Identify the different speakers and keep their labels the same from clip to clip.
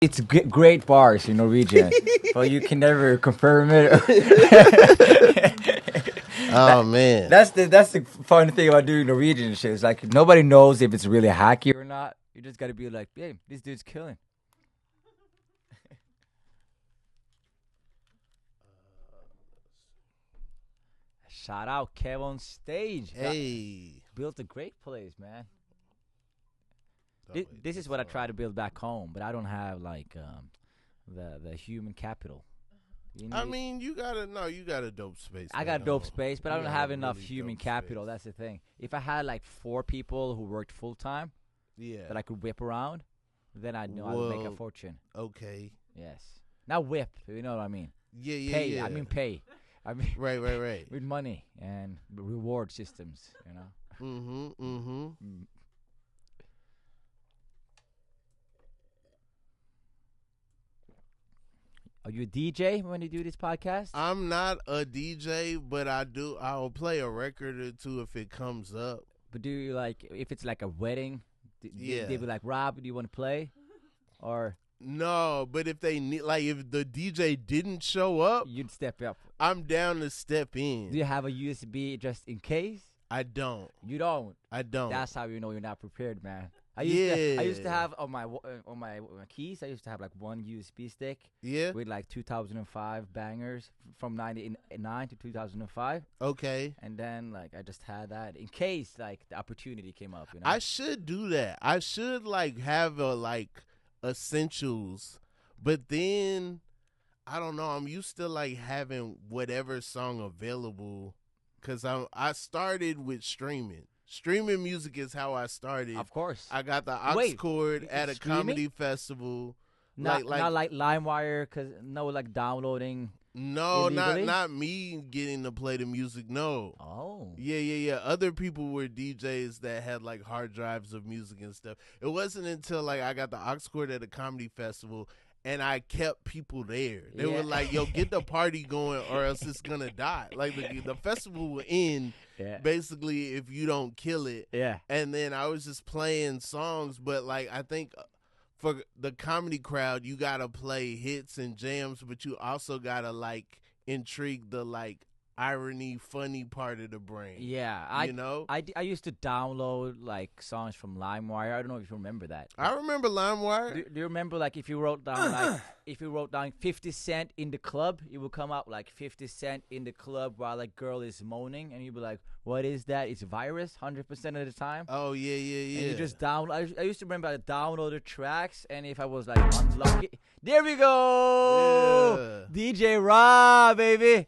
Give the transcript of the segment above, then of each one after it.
Speaker 1: It's great bars in Norwegian, but you can never confirm it.
Speaker 2: Oh man,
Speaker 1: That's the fun thing about doing Norwegian shit. It's like nobody knows if it's really hacky or not. You just gotta be like, hey, this dude's killing. Shout out Kev on stage.
Speaker 2: hey.
Speaker 1: Built a great place, man. This is what I try to build back home, but I don't have like the human capital.
Speaker 2: I mean, you got a dope space.
Speaker 1: I got a dope space, but I don't have enough
Speaker 2: really
Speaker 1: human
Speaker 2: dope
Speaker 1: capital.
Speaker 2: space.
Speaker 1: That's the thing. If I had like 4 people who worked full time
Speaker 2: Yeah.
Speaker 1: that I could whip around, then I know I would make a fortune.
Speaker 2: Okay.
Speaker 1: Yes. Not whip, you know what I mean.
Speaker 2: Yeah.
Speaker 1: Pay.
Speaker 2: Yeah.
Speaker 1: I mean pay. I mean
Speaker 2: Right.
Speaker 1: with money and reward systems, you know.
Speaker 2: Mm-hmm.
Speaker 1: Are you a DJ when you do this podcast?
Speaker 2: I'm not a DJ, but I'll play a record or two if it comes up.
Speaker 1: But do you like if it's like a wedding?
Speaker 2: Yeah.
Speaker 1: They be like, Rob, do you want to play? Or
Speaker 2: No, but if they need, like, if the DJ didn't show up,
Speaker 1: you'd step up.
Speaker 2: I'm down to step in.
Speaker 1: Do you have a USB just in case?
Speaker 2: I don't.
Speaker 1: You don't.
Speaker 2: I don't.
Speaker 1: That's how you know you're not prepared, man. I used to
Speaker 2: Yeah.
Speaker 1: have on my keys. I used to have like one USB stick
Speaker 2: Yeah.
Speaker 1: with like 2005 bangers from 1999 to 2005,
Speaker 2: Okay.
Speaker 1: and then like I just had that in case like the opportunity came up. You know.
Speaker 2: I should do that. I should like have a like essentials, but then I don't know. I'm used to like having whatever song available because I started with streaming. Streaming music is how I started.
Speaker 1: Of course.
Speaker 2: I got the aux
Speaker 1: Wait,
Speaker 2: cord at a
Speaker 1: streaming?
Speaker 2: comedy festival.
Speaker 1: Not like LimeWire, cause no like downloading.
Speaker 2: No,
Speaker 1: Illegally?
Speaker 2: not me getting to play the music. No.
Speaker 1: Oh.
Speaker 2: Yeah. Other people were DJs that had like hard drives of music and stuff. It wasn't until like I got the aux cord at a comedy festival and I kept people there. They were like, "Yo, get the party going, or else it's gonna die." Like the festival will end basically if you don't kill it.
Speaker 1: Yeah.
Speaker 2: And then I was just playing songs, but like I think for the comedy crowd, you gotta play hits and jams, but you also gotta like intrigue the like irony, funny part of the brain.
Speaker 1: Yeah, I used to download like songs from LimeWire. I don't know if you remember that.
Speaker 2: I remember LimeWire.
Speaker 1: Do you remember like if you wrote down 50 Cent in the club, it would come out like 50 Cent in the club while a girl is moaning, and you'd be like, "What is that? It's virus 100% of the time."
Speaker 2: Oh yeah.
Speaker 1: And you just download. I used to remember I downloaded tracks, and if I was like unlucky, there we go, DJ Rob, baby.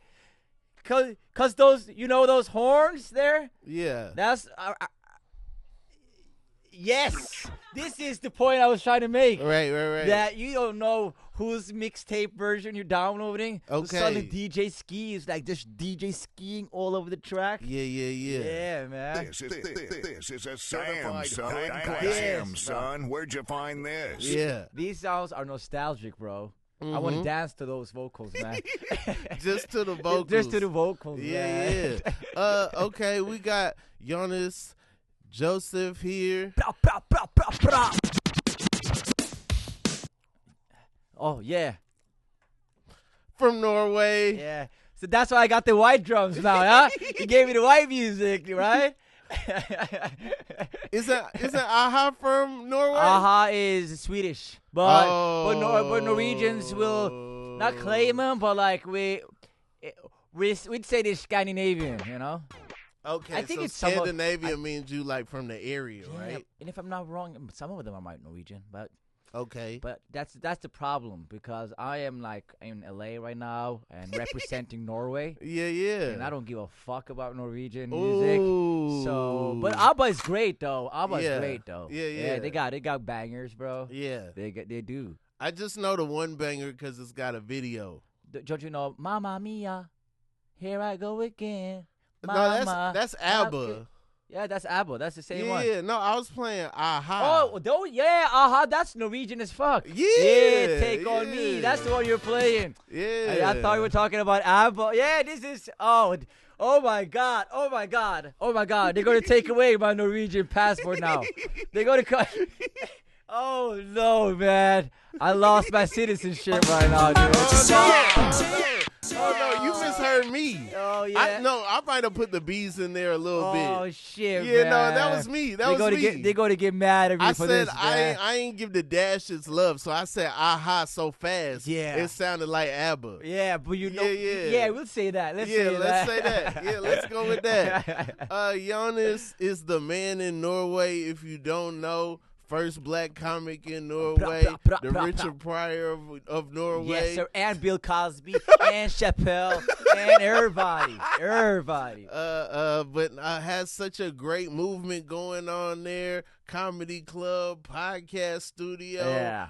Speaker 1: Cause those, those horns there.
Speaker 2: Yeah.
Speaker 1: That's yes. This is the point I was trying to make.
Speaker 2: Right.
Speaker 1: That you don't know whose mixtape version you're downloading.
Speaker 2: Okay.
Speaker 1: Suddenly DJ ski is like just DJ skiing all over the track.
Speaker 2: Yeah.
Speaker 1: Yeah, man.
Speaker 3: This is a Sam, son.
Speaker 1: Yes,
Speaker 3: Sam, son. Where'd you find this?
Speaker 2: Yeah.
Speaker 1: These sounds are nostalgic, bro. I want to dance to those vocals, man.
Speaker 2: Just to the vocals.
Speaker 1: Just to the vocals,
Speaker 2: yeah.
Speaker 1: man.
Speaker 2: Okay, we got Jonis Josef here.
Speaker 1: Oh, yeah.
Speaker 2: From Norway.
Speaker 1: Yeah. So that's why I got the white drums now, huh? You gave me the white music, right?
Speaker 2: Isn't Aha from Norway?
Speaker 1: Aha is Swedish, but Norwegians will not claim them, but like we'd say they're Scandinavian, you know.
Speaker 2: Okay,
Speaker 1: I think
Speaker 2: so
Speaker 1: it's somewhat-
Speaker 2: Scandinavia means you like from the area, right?
Speaker 1: And if I'm not wrong, some of them are Norwegian, but
Speaker 2: Okay.
Speaker 1: that's the problem because I am like in LA right now and representing Norway.
Speaker 2: Yeah.
Speaker 1: And I don't give a fuck about Norwegian music.
Speaker 2: Ooh.
Speaker 1: So, but ABBA is great though.
Speaker 2: Yeah.
Speaker 1: Yeah, they got bangers, bro.
Speaker 2: Yeah.
Speaker 1: They do.
Speaker 2: I just know the one banger because it's got a video.
Speaker 1: Don't you know, Mamma Mia, here I go again.
Speaker 2: No, that's ABBA.
Speaker 1: Yeah, that's ABBA. That's the same one.
Speaker 2: Yeah, no, I was playing Aha.
Speaker 1: Oh, yeah, Aha, that's Norwegian as fuck.
Speaker 2: Yeah,
Speaker 1: Take on me. That's the one you're playing.
Speaker 2: Yeah.
Speaker 1: I thought you were talking about ABBA. Yeah, this is, oh my God. They're going to take away my Norwegian passport now. They're going to cut. Oh no, man! I lost my citizenship right now, dude.
Speaker 2: Oh no, you misheard me.
Speaker 1: Oh yeah.
Speaker 2: I might have put the B's in there a little bit.
Speaker 1: Oh shit,
Speaker 2: Yeah,
Speaker 1: man.
Speaker 2: no, that was me. That was me.
Speaker 1: They're going to get mad at me
Speaker 2: I
Speaker 1: for
Speaker 2: said
Speaker 1: this, man.
Speaker 2: I ain't give the dash its love, so I said aha so fast.
Speaker 1: Yeah.
Speaker 2: It sounded like ABBA.
Speaker 1: Yeah, but you know.
Speaker 2: Yeah.
Speaker 1: We'll say that. Let's
Speaker 2: say
Speaker 1: that.
Speaker 2: that. Yeah, let's go with that. Jonis is the man in Norway. If you don't know, first black comic in Norway, the Richard Pryor of Norway.
Speaker 1: Yes, sir. And Bill Cosby and Chappelle and everybody.
Speaker 2: But has such a great movement going on there. Comedy club, podcast studio,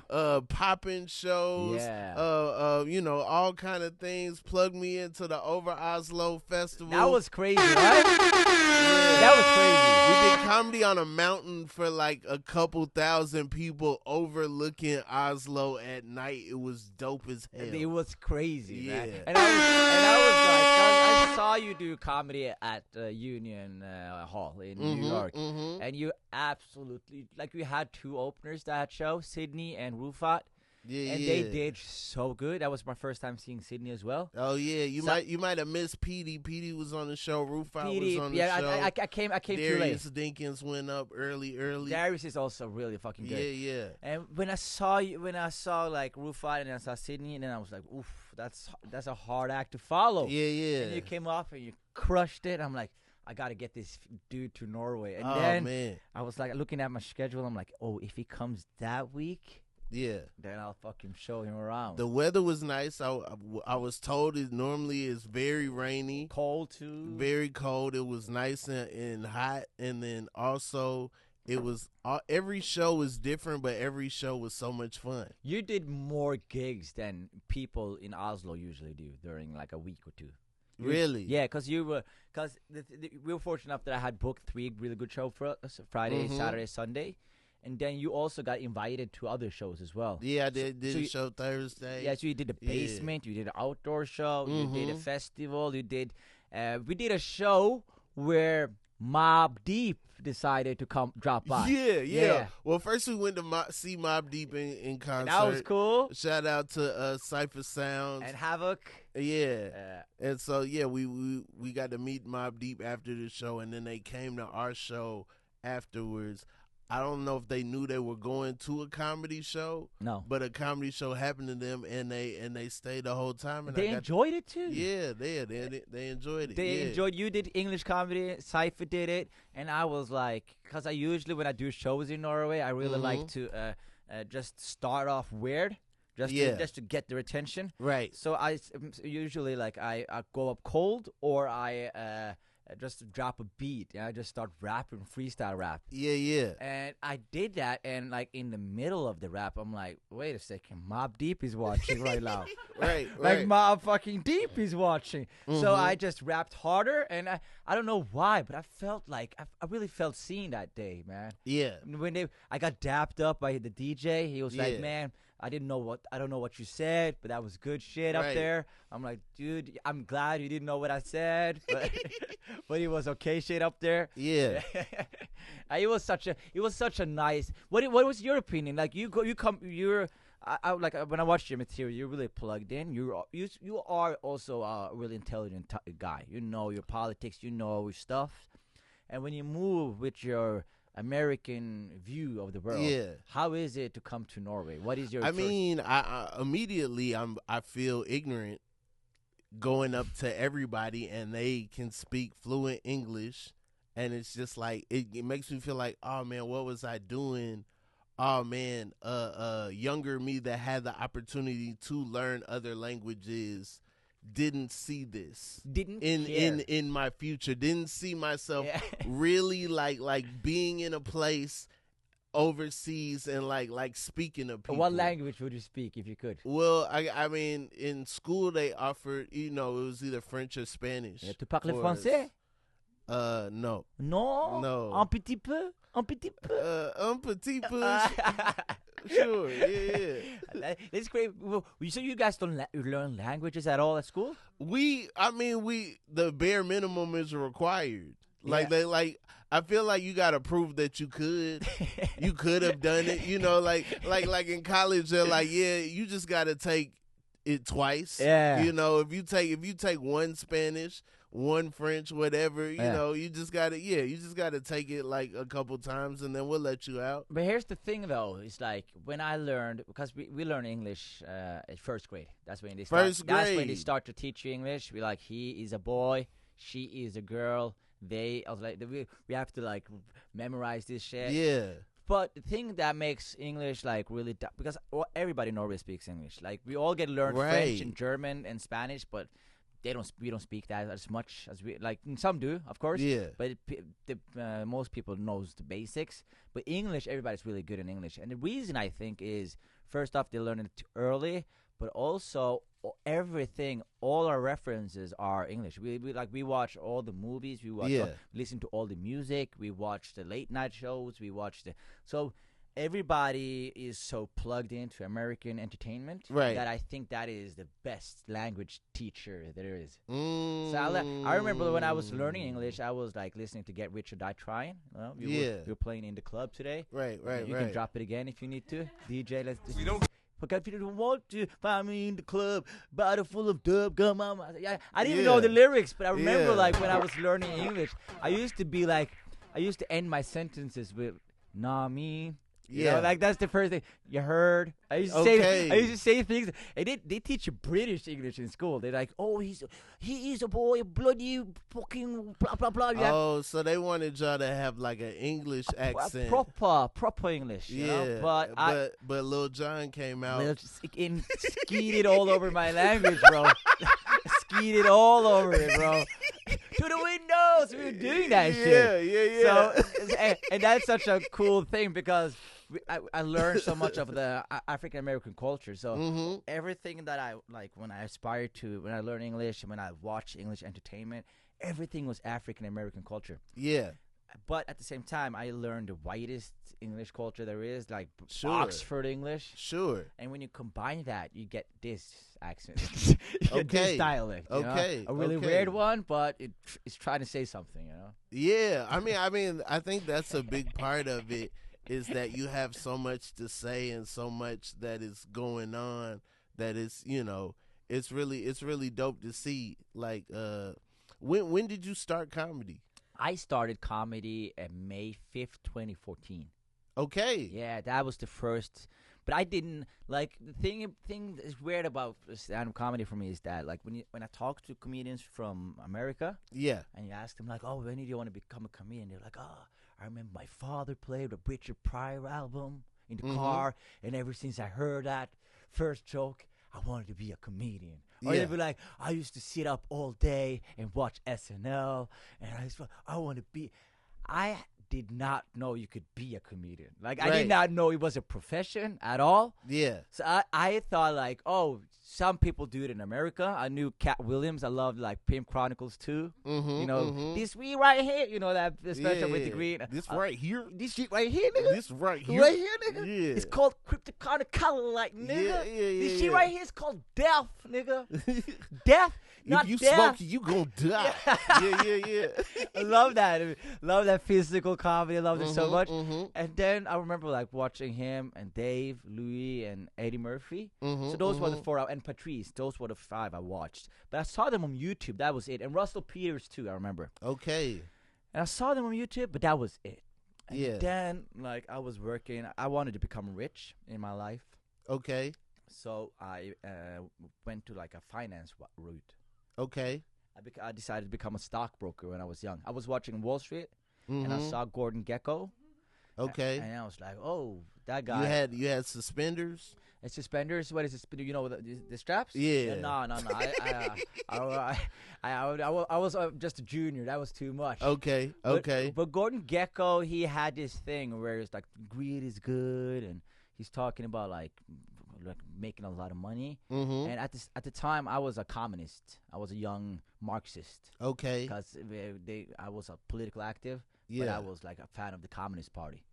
Speaker 2: popping shows, all kind of things. Plug me into the Over Oslo Festival.
Speaker 1: That was crazy, right? Yeah. That was crazy.
Speaker 2: We did comedy on a mountain for like a couple thousand people overlooking Oslo at night. It was dope as hell.
Speaker 1: It was crazy, man.
Speaker 2: Yeah.
Speaker 1: And I was like, I saw you do comedy at Union Hall in New York, and you absolutely, like, we had two openers that show, Sydney and Rufat.
Speaker 2: Yeah,
Speaker 1: and they did so good. That was my first time seeing Sydney as well.
Speaker 2: Oh yeah, you might have missed Petey. Petey was on the show. Rufat was on the show.
Speaker 1: I came too late.
Speaker 2: Darius Dinkins went up early.
Speaker 1: Darius is also really fucking good.
Speaker 2: Yeah.
Speaker 1: And when I saw like Rufat and I saw Sydney, and then I was like, oof, that's a hard act to follow.
Speaker 2: Yeah.
Speaker 1: And you came off and you crushed it. I'm like, I got to get this dude to Norway. And then
Speaker 2: man.
Speaker 1: I was like looking at my schedule. I'm like, oh, if he comes that week, then I'll fucking show him around.
Speaker 2: The weather was nice. I was told it normally is very rainy.
Speaker 1: Cold, too.
Speaker 2: Very cold. It was nice and hot. And then also, it was every show was different, but every show was so much fun.
Speaker 1: You did more gigs than people in Oslo usually do during like a week or two.
Speaker 2: Really?
Speaker 1: Yeah, because we were fortunate enough that I had booked 3 really good shows for us, Friday, Saturday, Sunday. And then you also got invited to other shows as well.
Speaker 2: Yeah, I did a show Thursday.
Speaker 1: Yeah, so you did the basement, you did an outdoor show, you did a festival, you did. We did a show where Mobb Deep decided to drop by.
Speaker 2: Yeah. Well, first we went to see Mobb Deep in concert.
Speaker 1: And that was cool.
Speaker 2: Shout out to Cypher Sounds
Speaker 1: and Havoc.
Speaker 2: Yeah. And so we got to meet Mobb Deep after the show, and then they came to our show afterwards. I don't know if they knew they were going to a comedy show.
Speaker 1: No.
Speaker 2: But a comedy show happened to them, and they stayed the whole time. And
Speaker 1: they enjoyed it too.
Speaker 2: Yeah, they enjoyed it.
Speaker 1: They enjoyed. You did English comedy. Cypher did it, and I was like, because I usually when I do shows in Norway, I really like to just start off weird. Just to get their attention.
Speaker 2: Right.
Speaker 1: So I usually like I go up cold, or I just drop a beat and I just start rapping, freestyle rap.
Speaker 2: Yeah.
Speaker 1: And I did that, and like in the middle of the rap, I'm like, wait a second, Mobb Deep is watching right now.
Speaker 2: Right.
Speaker 1: Like Mobb fucking Deep is watching. So I just rapped harder, and I don't know why, but I felt like I really felt seen that day, man.
Speaker 2: Yeah.
Speaker 1: When I got dapped up by the DJ, he was like, man, I don't know what you said, but that was good shit up there. I'm like, dude, I'm glad you didn't know what I said, but it was okay shit up there.
Speaker 2: Yeah.
Speaker 1: It was such a nice. What was your opinion? Like I like when I watched your material, you're really plugged in. You are also a really intelligent guy. You know your politics, you know your stuff, and when you move with your American view of the world. How is it to come to Norway? What is your?
Speaker 2: I mean, I immediately I feel ignorant going up to everybody, and they can speak fluent English, and it's just like it makes me feel like, oh man, what was I doing? Oh man, younger me that had the opportunity to learn other languages didn't see this in my future, didn't see myself really like being in a place overseas and like speaking to people.
Speaker 1: What language would you speak if you could?
Speaker 2: Well, I mean, in school they offered, it was either French or Spanish.
Speaker 1: Tu parles français?
Speaker 2: No.
Speaker 1: No. Un petit peu.
Speaker 2: Un petit peu. Sure, yeah.
Speaker 1: It's great. So you guys don't learn languages at all at school?
Speaker 2: The bare minimum is required. Like they like. I feel like you gotta prove that you could. You could have done it. You know, like in college, they're like, yeah, you just gotta take it twice.
Speaker 1: Yeah.
Speaker 2: You know, if you take one Spanish, one French, whatever, you know, you just gotta take it like a couple times, and then we'll let you out.
Speaker 1: But here's the thing, though. It's like when I learned, because we learn English at first grade. That's when they start. That's when they start to teach you English. We like, he is a boy, she is a girl. I was like, we have to like memorize this shit.
Speaker 2: Yeah.
Speaker 1: But the thing that makes English like really because everybody in Norway speaks English. Like we all get to learn French and German and Spanish, but we don't speak that as much as we like. Some do, of course.
Speaker 2: Yeah.
Speaker 1: But most people knows the basics. But English, everybody's really good in English, and the reason I think is first off they learn it too early, but also everything, all our references are English. We watch all the movies, we listen to all the music, we watch the late night shows, so everybody is so plugged into American entertainment that I think that is the best language teacher there is. So I remember when I was learning English, I was like listening to Get Rich or Die Trying. We were playing in the club today.
Speaker 2: Right.
Speaker 1: You can drop it again if you need to. DJ, let's just... Because if you don't want to find me in the club, bottle full of dub gum, mama. I didn't even know the lyrics, but I remember like when I was learning English, I used to end my sentences with "nah, me." You know, like that's the first thing you heard. I used to say things, and they teach you British English in school. They're like, "Oh, he is a boy, bloody fucking blah blah blah."
Speaker 2: Oh, so they wanted y'all to have like an English accent,
Speaker 1: proper English. You know?
Speaker 2: But Lil Jon came out
Speaker 1: and skeeted all over my language, bro. Skeeted all over it, bro. To the windows. We were doing that shit. Yeah. So, and that's such a cool thing because I learned so much of the African American culture. So everything that I like when I aspire to, when I learn English, and when I watch English entertainment, everything was African American culture.
Speaker 2: Yeah.
Speaker 1: But at the same time, I learned the widest English culture there is, like Oxford English.
Speaker 2: Sure.
Speaker 1: And when you combine that, you get this accent. This dialect. You know? A really weird one, but it's trying to say something, you know?
Speaker 2: Yeah. I mean, I think that's a big part of it is that you have so much to say and so much that is going on that is, you know, it's really dope to see. Like, when did you start comedy?
Speaker 1: I started comedy on May 5th, 2014.
Speaker 2: Okay.
Speaker 1: Yeah, that was the first. But I didn't like the thing that's weird about stand-up comedy for me is that like when I talk to comedians from America, and you ask them like, oh, when did you want to become a comedian? They're like, oh, I remember my father played a Richard Pryor album in the car, and ever since I heard that first joke, I wanted to be a comedian. Or they'd be like, I used to sit up all day and watch SNL, and I want to be. I did not know you could be a comedian. Like, I did not know it was a profession at all. Yeah. So I thought, like, oh, some people do it in America. I knew Cat Williams. I loved, like, Pimp Chronicles, too. You know, this we right here. You know, that special with the green.
Speaker 2: This right here.
Speaker 1: This shit right here, nigga.
Speaker 2: This right here.
Speaker 1: Right here, nigga. Yeah. It's called Cryptoconicalite, nigga. This shit right here is called death, nigga. Death. Not
Speaker 2: if you
Speaker 1: death.
Speaker 2: smoke, you gonna die. Yeah.
Speaker 1: I love that. Love that physical comedy. I loved it so much. And then I remember like watching him and Dave, Louis, and Eddie Murphy. So those were the 4, and Patrice. Those were the 5 I watched. But I saw them on YouTube. That was it. And Russell Peters too. I remember. Okay. And I saw them on YouTube, but that was it. And then like I was working. I wanted to become rich in my life. Okay. So I went to like a finance route. Okay. I decided to become a stockbroker when I was young. I was watching Wall Street, and I saw Gordon Gekko. Okay. And I was like, oh, that guy.
Speaker 2: You had suspenders?
Speaker 1: Suspenders? What is suspenders? You know the straps?
Speaker 2: Yeah.
Speaker 1: No. I was just a junior. That was too much. Okay. But Gordon Gekko, he had this thing where it's like greed is good, and he's talking about like making a lot of money. And at the time, I was a communist. I was a young Marxist. Okay. Because I was a political active, but I was like a fan of the Communist Party.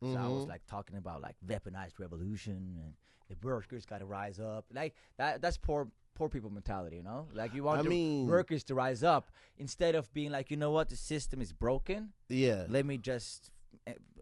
Speaker 1: So I was like talking about like weaponized revolution and the workers got to rise up. Like that's poor people mentality, you know? Like you want the workers to rise up instead of being like, you know what, the system is broken.
Speaker 2: Yeah.
Speaker 1: Let me just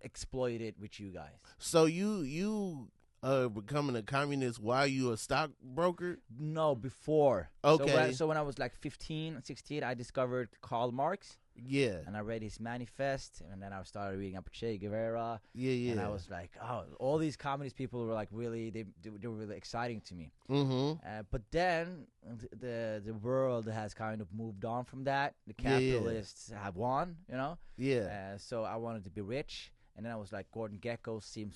Speaker 1: exploit it with you guys.
Speaker 2: So you becoming a communist while you a stockbroker?
Speaker 1: No, before.
Speaker 2: Okay.
Speaker 1: So when I was like 15, 16, I discovered Karl Marx.
Speaker 2: Yeah.
Speaker 1: And I read his manifest, and then I started reading up Che Guevara.
Speaker 2: Yeah.
Speaker 1: And I was like, oh, all these communist people were like really, they were really exciting to me.
Speaker 2: Mm-hmm.
Speaker 1: But then the world has kind of moved on from that. The capitalists have won, you know.
Speaker 2: Yeah.
Speaker 1: So I wanted to be rich, and then I was like, Gordon Gekko seemed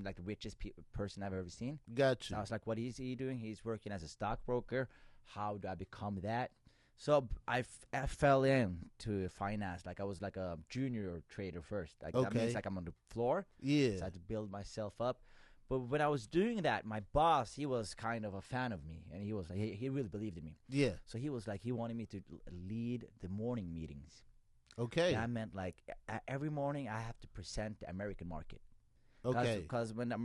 Speaker 1: like the richest person I've ever seen.
Speaker 2: Gotcha.
Speaker 1: So I was like, what is he doing? He's working as a stockbroker. How do I become that? So I fell into finance. Like I was like a junior trader first. Like that means like I'm on the floor.
Speaker 2: Yeah.
Speaker 1: So I had to build myself up. But when I was doing that, my boss, he was kind of a fan of me, and he was like, he really believed in me.
Speaker 2: Yeah.
Speaker 1: So he was like, he wanted me to lead the morning meetings.
Speaker 2: Okay.
Speaker 1: That meant like every morning I have to present the American market.
Speaker 2: Okay.
Speaker 1: Because when the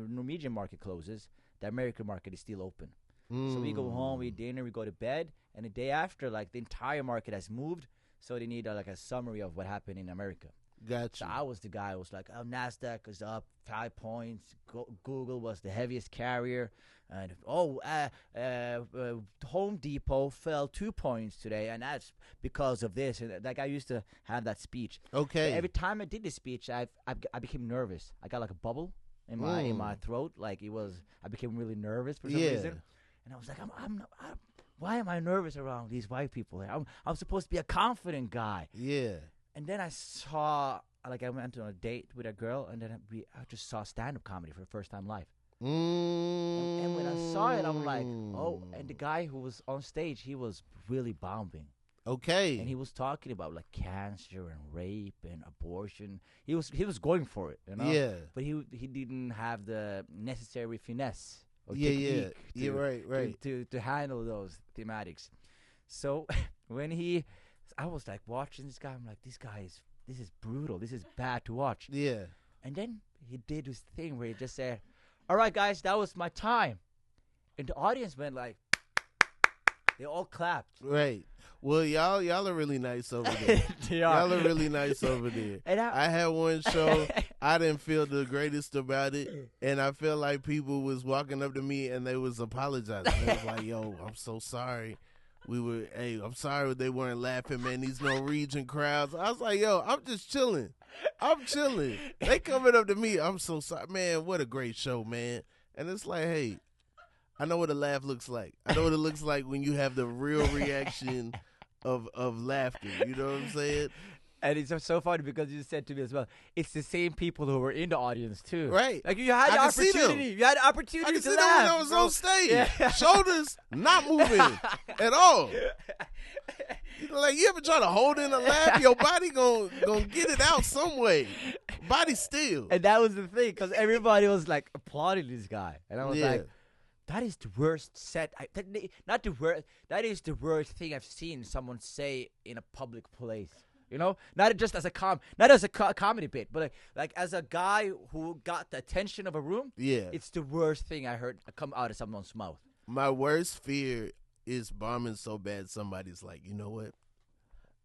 Speaker 1: Norwegian market closes, the American market is still open. So we go home, we eat dinner, we go to bed, and the day after, like the entire market has moved, so they need like a summary of what happened in America.
Speaker 2: Gotcha.
Speaker 1: So I was the guy who was like, oh, NASDAQ is up 5 points, Google was the heaviest carrier, and Home Depot fell 2 points today, and that's because of this. And like I used to have that speech.
Speaker 2: Okay.
Speaker 1: So every time I did this speech, I became nervous. I got like a bubble in my throat, like I became really nervous for some reason. And I was like, why am I nervous around these white people? I'm supposed to be a confident guy.
Speaker 2: Yeah.
Speaker 1: And then I saw, like I went on a date with a girl, and then I just saw stand-up comedy for the first time live. And when I saw it, I'm like, oh, and the guy who was on stage, he was really bombing.
Speaker 2: Okay.
Speaker 1: And he was talking about like cancer and rape and abortion. He was going for it, you know?
Speaker 2: Yeah.
Speaker 1: But he didn't have the necessary finesse.
Speaker 2: Yeah. Right.
Speaker 1: To handle those thematics. So when I was like watching this guy, I'm like, this is brutal. This is bad to watch.
Speaker 2: Yeah.
Speaker 1: And then he did this thing where he just said, all right, guys, that was my time. And the audience went like, they all clapped.
Speaker 2: Right. Well, y'all are really nice over there. Y'all are really nice over there. And I had one show, I didn't feel the greatest about it, and I felt like people was walking up to me and they was apologizing. They was like, yo, I'm so sorry. I'm sorry they weren't laughing, man. These Norwegian crowds. I was like, yo, I'm just chilling. They coming up to me. I'm so sorry. Man, what a great show, man. And it's like, hey, I know what a laugh looks like. I know what it looks like when you have the real reaction of laughter. You know what I'm saying?
Speaker 1: And it's so funny because you said to me as well, it's the same people who were in the audience too.
Speaker 2: Right.
Speaker 1: Like you had the opportunity. You had the opportunity
Speaker 2: I could
Speaker 1: to
Speaker 2: see
Speaker 1: laugh.
Speaker 2: them when I was on stage.
Speaker 1: Yeah.
Speaker 2: Shoulders not moving at all. Like you ever try to hold in a laugh, your body gonna get it out some way. Body still.
Speaker 1: And that was the thing because everybody was like applauding this guy, and I was like, that is the worst set. Not the worst. That is the worst thing I've seen someone say in a public place. You know, not just as a comedy bit, but like as a guy who got the attention of a room. Yeah, it's the worst thing I heard come out of someone's mouth.
Speaker 2: My worst fear is bombing so bad somebody's like, you know what?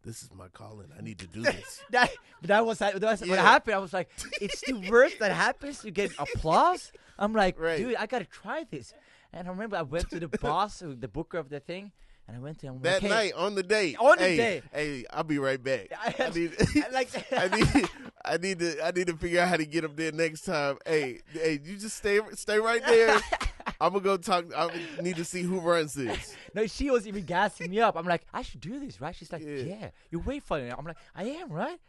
Speaker 2: This is my calling. I need to do this.
Speaker 1: that was what happened. I was like, it's the worst that happens. You get applause. I'm like, dude, I gotta try this. And I remember I went to the boss, the booker of the thing, and I went to him
Speaker 2: that night on the date. Hey, I'll be right back. I need to figure out how to get up there next time. Hey, you just stay right there. I'm gonna go talk. I need to see who runs this.
Speaker 1: No, she was even gassing me up. I'm like, I should do this, right? She's like, yeah, you're way funny. I'm like, I am, right?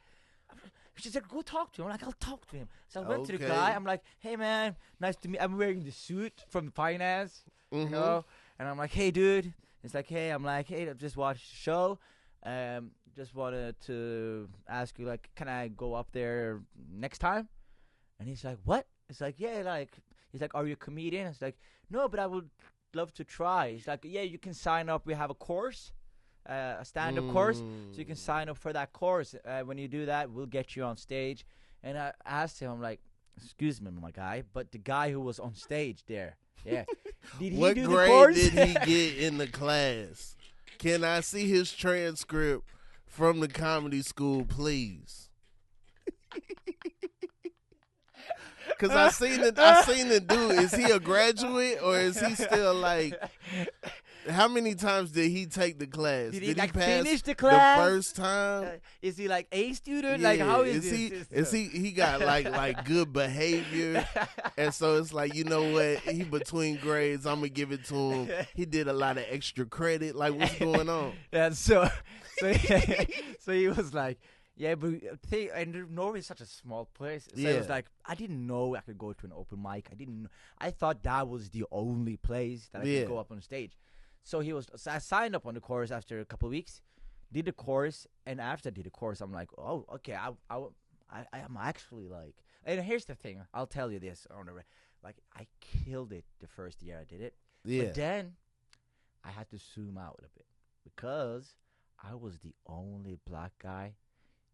Speaker 1: She said, go talk to him. I'm like, I'll talk to him. So I went to the guy. I'm like, hey, man, nice to meet you. I'm wearing the suit from finance, you know? And I'm like, hey, dude. It's like, hey, I just watched the show. Just wanted to ask you, like, can I go up there next time? And he's like, what? It's like, yeah, like, he's like, are you a comedian? It's like, no, but I would love to try. He's like, yeah, you can sign up. We have a course. A stand-up course, so you can sign up for that course. When you do that, we'll get you on stage. And I asked him, I'm like, excuse me, my guy, but the guy who was on stage there, Yeah. Did he
Speaker 2: What
Speaker 1: do the
Speaker 2: grade
Speaker 1: course?
Speaker 2: did he get in the class? Can I see his transcript from the comedy school, please? Cause I seen the dude. Is he a graduate or is he still like? How many times did he take the class?
Speaker 1: Did he
Speaker 2: pass
Speaker 1: finish the class
Speaker 2: the first time?
Speaker 1: Is he like a student?
Speaker 2: Yeah.
Speaker 1: Like how is
Speaker 2: he?
Speaker 1: this?
Speaker 2: Is he got like good behavior? And so it's like, you know what? He between grades. I'm gonna give it to him. He did a lot of extra credit. Like what's going on?
Speaker 1: Yeah. So he was like. Yeah, but and Norway is such a small place. So it was like, I didn't know I could go to an open mic. I thought that was the only place that I could go up on stage. So I signed up on the course after a couple of weeks, did the course, and after I did the course, I'm like, oh, okay, I am actually like, and here's the thing, I'll tell you this, like, I killed it the first year I did it.
Speaker 2: Yeah.
Speaker 1: But then I had to zoom out a bit because I was the only black guy.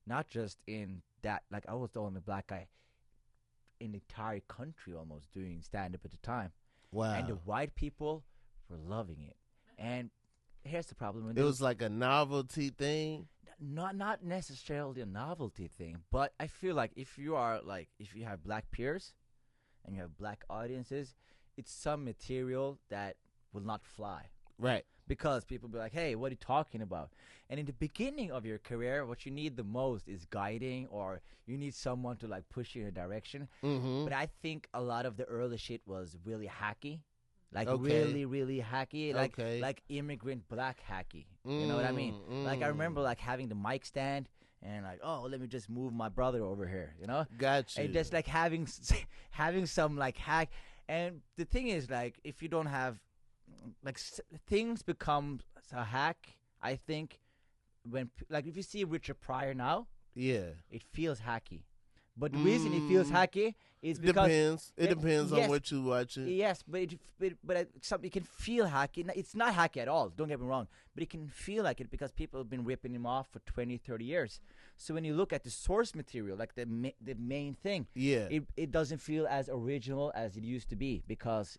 Speaker 1: Not just in that, like I was the only black guy in the entire country almost doing stand-up at the time.
Speaker 2: Wow.
Speaker 1: And the white people were loving it. And here's the problem.
Speaker 2: It was like a novelty thing?
Speaker 1: Not necessarily a novelty thing, but I feel like if you have black peers and you have black audiences, it's some material that will not fly.
Speaker 2: Right.
Speaker 1: Because people be like, hey, what are you talking about? And in the beginning of your career, what you need the most is guiding, or you need someone to like push you in a direction.
Speaker 2: Mm-hmm.
Speaker 1: But I think a lot of the early shit was really hacky. Like really, really hacky. Like immigrant black hacky. You know what I mean? Like I remember like having the mic stand and like, oh, let me just move my brother over here, you know?
Speaker 2: Gotcha.
Speaker 1: And just like having some like hack. And the thing is, like, if you don't have like things become a hack, I think, when like if you see Richard Pryor now, it feels hacky. But the reason it feels hacky is because
Speaker 2: it depends on what you watching.
Speaker 1: Yes, but it can feel hacky. It's not hacky at all, don't get me wrong, but it can feel like it because people have been ripping him off for 20, 30 years. So when you look at the source material, like the main thing, it doesn't feel as original as it used to be because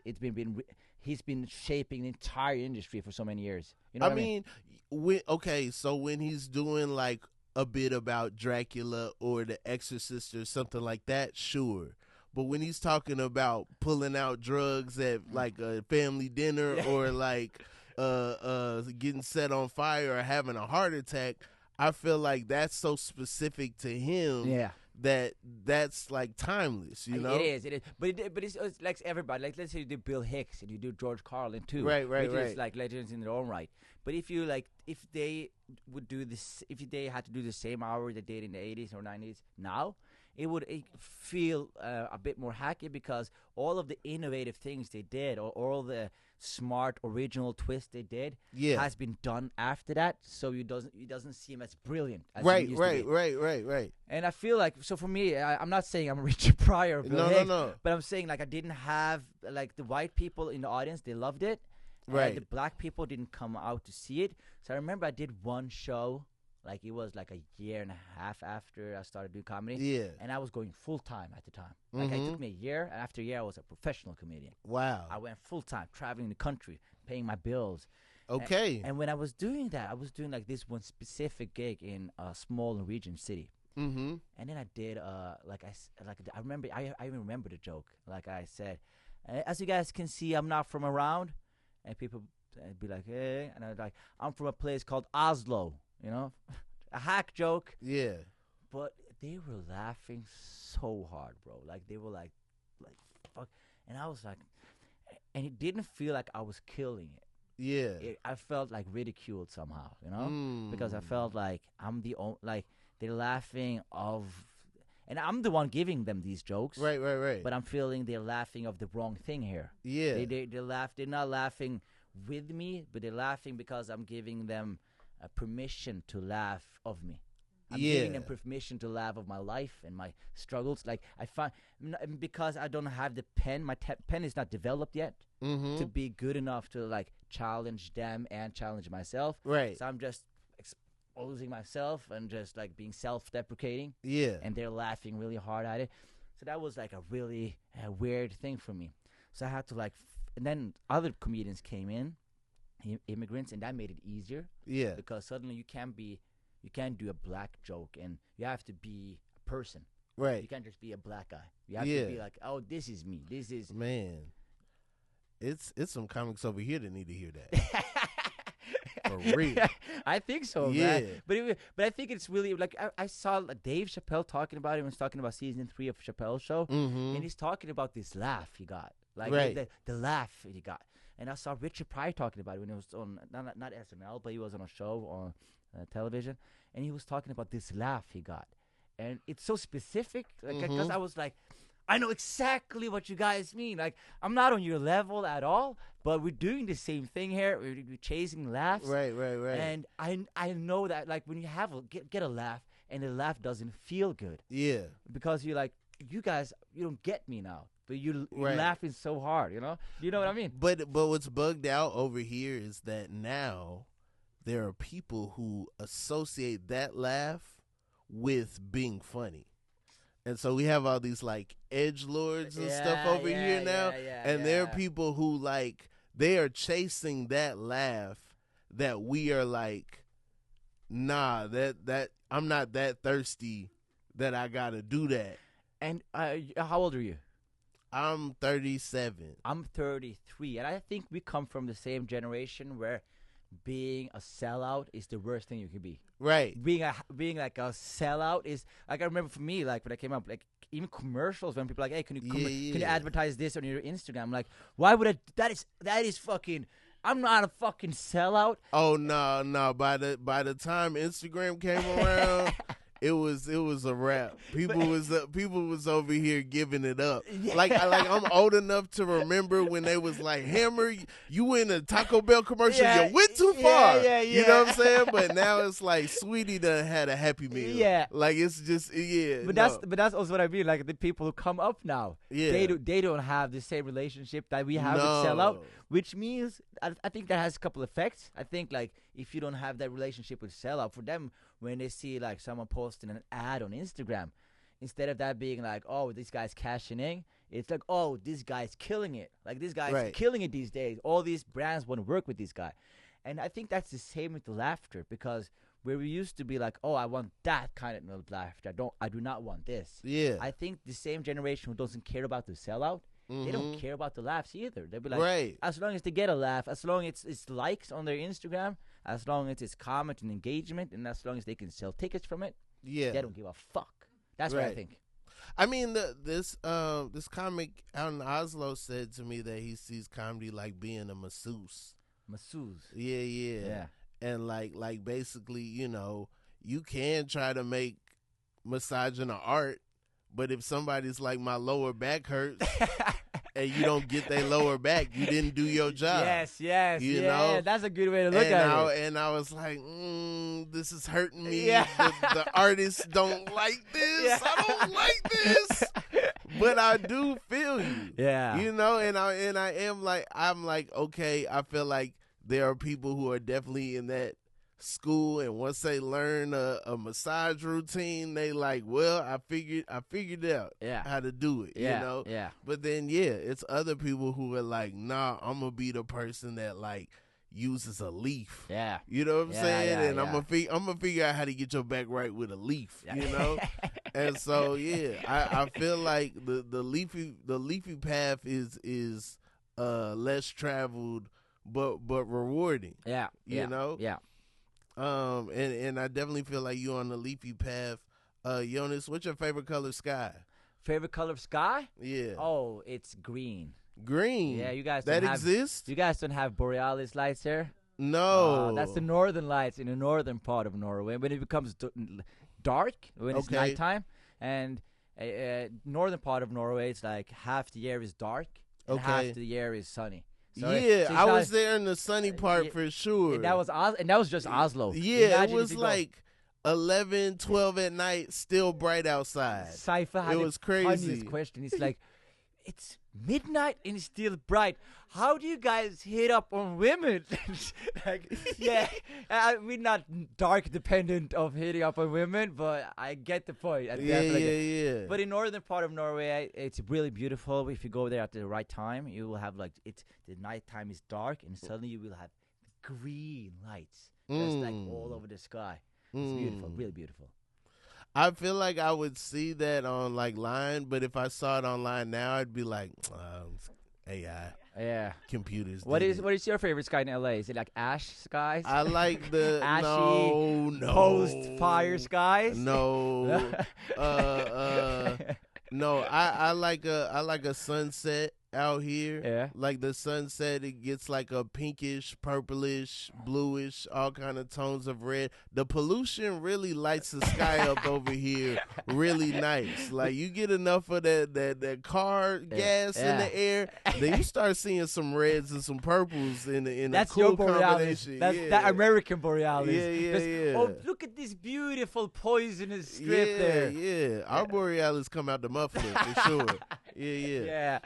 Speaker 1: he's been shaping the entire industry for so many years. You know what I mean?
Speaker 2: So when he's doing like a bit about Dracula or The Exorcist or something like that, sure. But when he's talking about pulling out drugs at like a family dinner or like getting set on fire or having a heart attack, I feel like that's so specific to him that's like timeless, you know?
Speaker 1: It is. But it's like everybody. Like let's say you do Bill Hicks and you do George Carlin too.
Speaker 2: Right.
Speaker 1: Which is like legends in their own right. But if they would do this, if they had to do the same hour they did in the 80s or 90s now, it would feel a bit more hacky because all of the innovative things they did or all the smart original twist they did has been done after that, so it doesn't seem as brilliant as it used to be.
Speaker 2: Right.
Speaker 1: And I feel like, so for me, I'm not saying I'm Richard Pryor or Bill Hicks,
Speaker 2: no,
Speaker 1: but I'm saying like I didn't have like the white people in the audience, they loved it,
Speaker 2: right?
Speaker 1: And the black people didn't come out to see it. So I remember I did one show, like it was like a year and a half after I started doing comedy, and I was going full time at the time. Like it took me a year, and after a year I was a professional comedian.
Speaker 2: Wow.
Speaker 1: I went full time, traveling the country, paying my bills.
Speaker 2: Okay.
Speaker 1: And when I was doing that, I was doing like this one specific gig in a small Norwegian city.
Speaker 2: Mm-hmm.
Speaker 1: And then I did I remember I even remember the joke. Like I said, as you guys can see, I'm not from around, and people would be like, hey, and I was like, I'm from a place called Oslo. You know, a hack joke.
Speaker 2: Yeah.
Speaker 1: But they were laughing so hard, bro. Like they were like fuck. And I was like, and it didn't feel like I was killing it.
Speaker 2: Yeah.
Speaker 1: I felt like ridiculed somehow, you know, because I felt like I'm the only, like they're laughing and I'm the one giving them these jokes.
Speaker 2: Right.
Speaker 1: But I'm feeling they're laughing of the wrong thing here.
Speaker 2: Yeah.
Speaker 1: They're not laughing with me, but they're laughing because I'm giving them permission to laugh of me. I'm giving them permission to laugh of my life and my struggles. Like I find, because I don't have the pen, my pen is not developed yet to be good enough to like challenge them and challenge myself.
Speaker 2: Right.
Speaker 1: So I'm just exposing myself and just like being self-deprecating.
Speaker 2: Yeah.
Speaker 1: And they're laughing really hard at it. So that was like a really weird thing for me. So I had to like then other comedians came in, immigrants, and that made it easier.
Speaker 2: Yeah.
Speaker 1: Because suddenly you can't do a black joke, and you have to be a person.
Speaker 2: Right.
Speaker 1: You can't just be a black guy. You have to be like, oh, this is me. This is
Speaker 2: man. It's some comics over here that need to hear that. For real.
Speaker 1: I think so, man. But I think it's really like I saw Dave Chappelle talking about it. He was talking about season 3 of Chappelle's show, and he's talking about this laugh he got, like the laugh he got. And I saw Richard Pryor talking about it when he was on not SNL, but he was on a show on television, and he was talking about this laugh he got, and it's so specific because I was like, I know exactly what you guys mean. Like, I'm not on your level at all, but we're doing the same thing here. We're chasing laughs.
Speaker 2: Right.
Speaker 1: And I know that, like, when you have get a laugh and the laugh doesn't feel good.
Speaker 2: Yeah.
Speaker 1: Because you're like, you guys, you don't get me now. But you're laughing so hard, you know? You know what I mean?
Speaker 2: But what's bugged out over here is that now there are people who associate that laugh with being funny. And so we have all these like edgelords and stuff over here now. And there are people who like, they are chasing that laugh that we are like, nah, that I'm not that thirsty that I gotta do that.
Speaker 1: And how old are you?
Speaker 2: I'm 37.
Speaker 1: I'm 33. And I think we come from the same generation where being a sellout is the worst thing you can be.
Speaker 2: Right.
Speaker 1: Being like a sellout is like, I remember for me, like when I came up, like even commercials when people are like, hey, can you advertise this on your Instagram? I'm like, why would I? That is fucking. I'm not a fucking sellout.
Speaker 2: Oh no. By the time Instagram came around, it was a wrap. People was over here giving it up.
Speaker 1: Yeah.
Speaker 2: Like I'm old enough to remember when they was like, Hammer, you in a Taco Bell commercial, you went too far. You know what I'm saying? But now it's like Sweetie done had a Happy Meal.
Speaker 1: Yeah.
Speaker 2: Like it's just
Speaker 1: But that's also what I mean. Like the people who come up now, they don't have the same relationship that we have with sellout, which means I think that has a couple effects. I think like if you don't have that relationship with sellout, for them, when they see like someone posting an ad on Instagram, instead of that being like, oh, this guy's cashing in, it's like, oh, this guy's killing it. Like this guy's killing it these days. All these brands want to work with this guy. And I think that's the same with the laughter, because where we used to be like, oh, I want that kind of laughter. I do not want this.
Speaker 2: Yeah.
Speaker 1: I think the same generation who doesn't care about the sellout, they don't care about the laughs either. They'll be like, as long as they get a laugh, as long as it's likes on their Instagram, as long as it's comment and engagement, and as long as they can sell tickets from it, they don't give a fuck. That's what I think.
Speaker 2: I mean, this comic out in Oslo said to me that he sees comedy like being a masseuse.
Speaker 1: Masseuse.
Speaker 2: Yeah. And like basically, you know, you can try to make massaging an art, but if somebody's like, my lower back hurts, and you don't get their lower back, you didn't do your job.
Speaker 1: Yes.
Speaker 2: You know?
Speaker 1: That's a good way to look at it.
Speaker 2: And I was like, this is hurting me. Yeah. The artists don't like this. Yeah. I don't like this. But I do feel you.
Speaker 1: Yeah.
Speaker 2: You know, and I am like, I'm like, okay, I feel like there are people who are definitely in that school, and once they learn a massage routine, they like, well, I figured out how to do it, you know?
Speaker 1: Yeah.
Speaker 2: But then, it's other people who are like, nah, I'm going to be the person that like uses a leaf.
Speaker 1: Yeah.
Speaker 2: You know what I'm saying? And I'm gonna figure out how to get your back right with a leaf, you know? And so, I feel like the leafy path is less traveled, but rewarding.
Speaker 1: Yeah.
Speaker 2: You know?
Speaker 1: Yeah.
Speaker 2: And I definitely feel like you're on the leafy path. Jonis, what's your favorite color sky?
Speaker 1: Favorite color of sky?
Speaker 2: Yeah.
Speaker 1: Oh, it's green.
Speaker 2: Green?
Speaker 1: Yeah, you guys
Speaker 2: that exists?
Speaker 1: You guys don't have borealis lights here?
Speaker 2: No.
Speaker 1: That's the northern lights in the northern part of Norway. When it becomes dark, when it's nighttime, and northern part of Norway, it's like half the year is dark and half the year is sunny. So
Speaker 2: I was there in the sunny part for sure.
Speaker 1: And that was just Oslo.
Speaker 2: Yeah, it was like 11, 12 at night, still bright outside.
Speaker 1: Cypher had
Speaker 2: it was crazy.
Speaker 1: Funniest question. It's like, it's midnight and it's still bright. How do you guys hit up on women? Like, yeah, we're not dark dependent of hitting up on women, but I get the point.
Speaker 2: Yeah.
Speaker 1: But in northern part of Norway, it's really beautiful. If you go there at the right time, you will have like the nighttime is dark, and suddenly you will have green lights just like all over the sky. It's beautiful, really beautiful.
Speaker 2: I feel like I would see that on like line, but if I saw it online now, I'd be like, AI.
Speaker 1: Yeah.
Speaker 2: Computers.
Speaker 1: What is your favorite sky in LA? Is it like ash skies?
Speaker 2: I like the
Speaker 1: ashy post fire skies.
Speaker 2: No. No. I like a sunset out here.
Speaker 1: Yeah.
Speaker 2: Like the sunset, it gets like a pinkish, purplish, bluish, all kind of tones of red. The pollution really lights the sky up over here really nice. Like you get enough of that car gas in the air, then you start seeing some reds and some purples in a
Speaker 1: That's
Speaker 2: cool
Speaker 1: your borealis.
Speaker 2: combination.
Speaker 1: That's that American borealis.
Speaker 2: Yeah.
Speaker 1: Oh, look at this beautiful poisonous strip there.
Speaker 2: Yeah. Our borealis come out the muffler for sure. Yeah.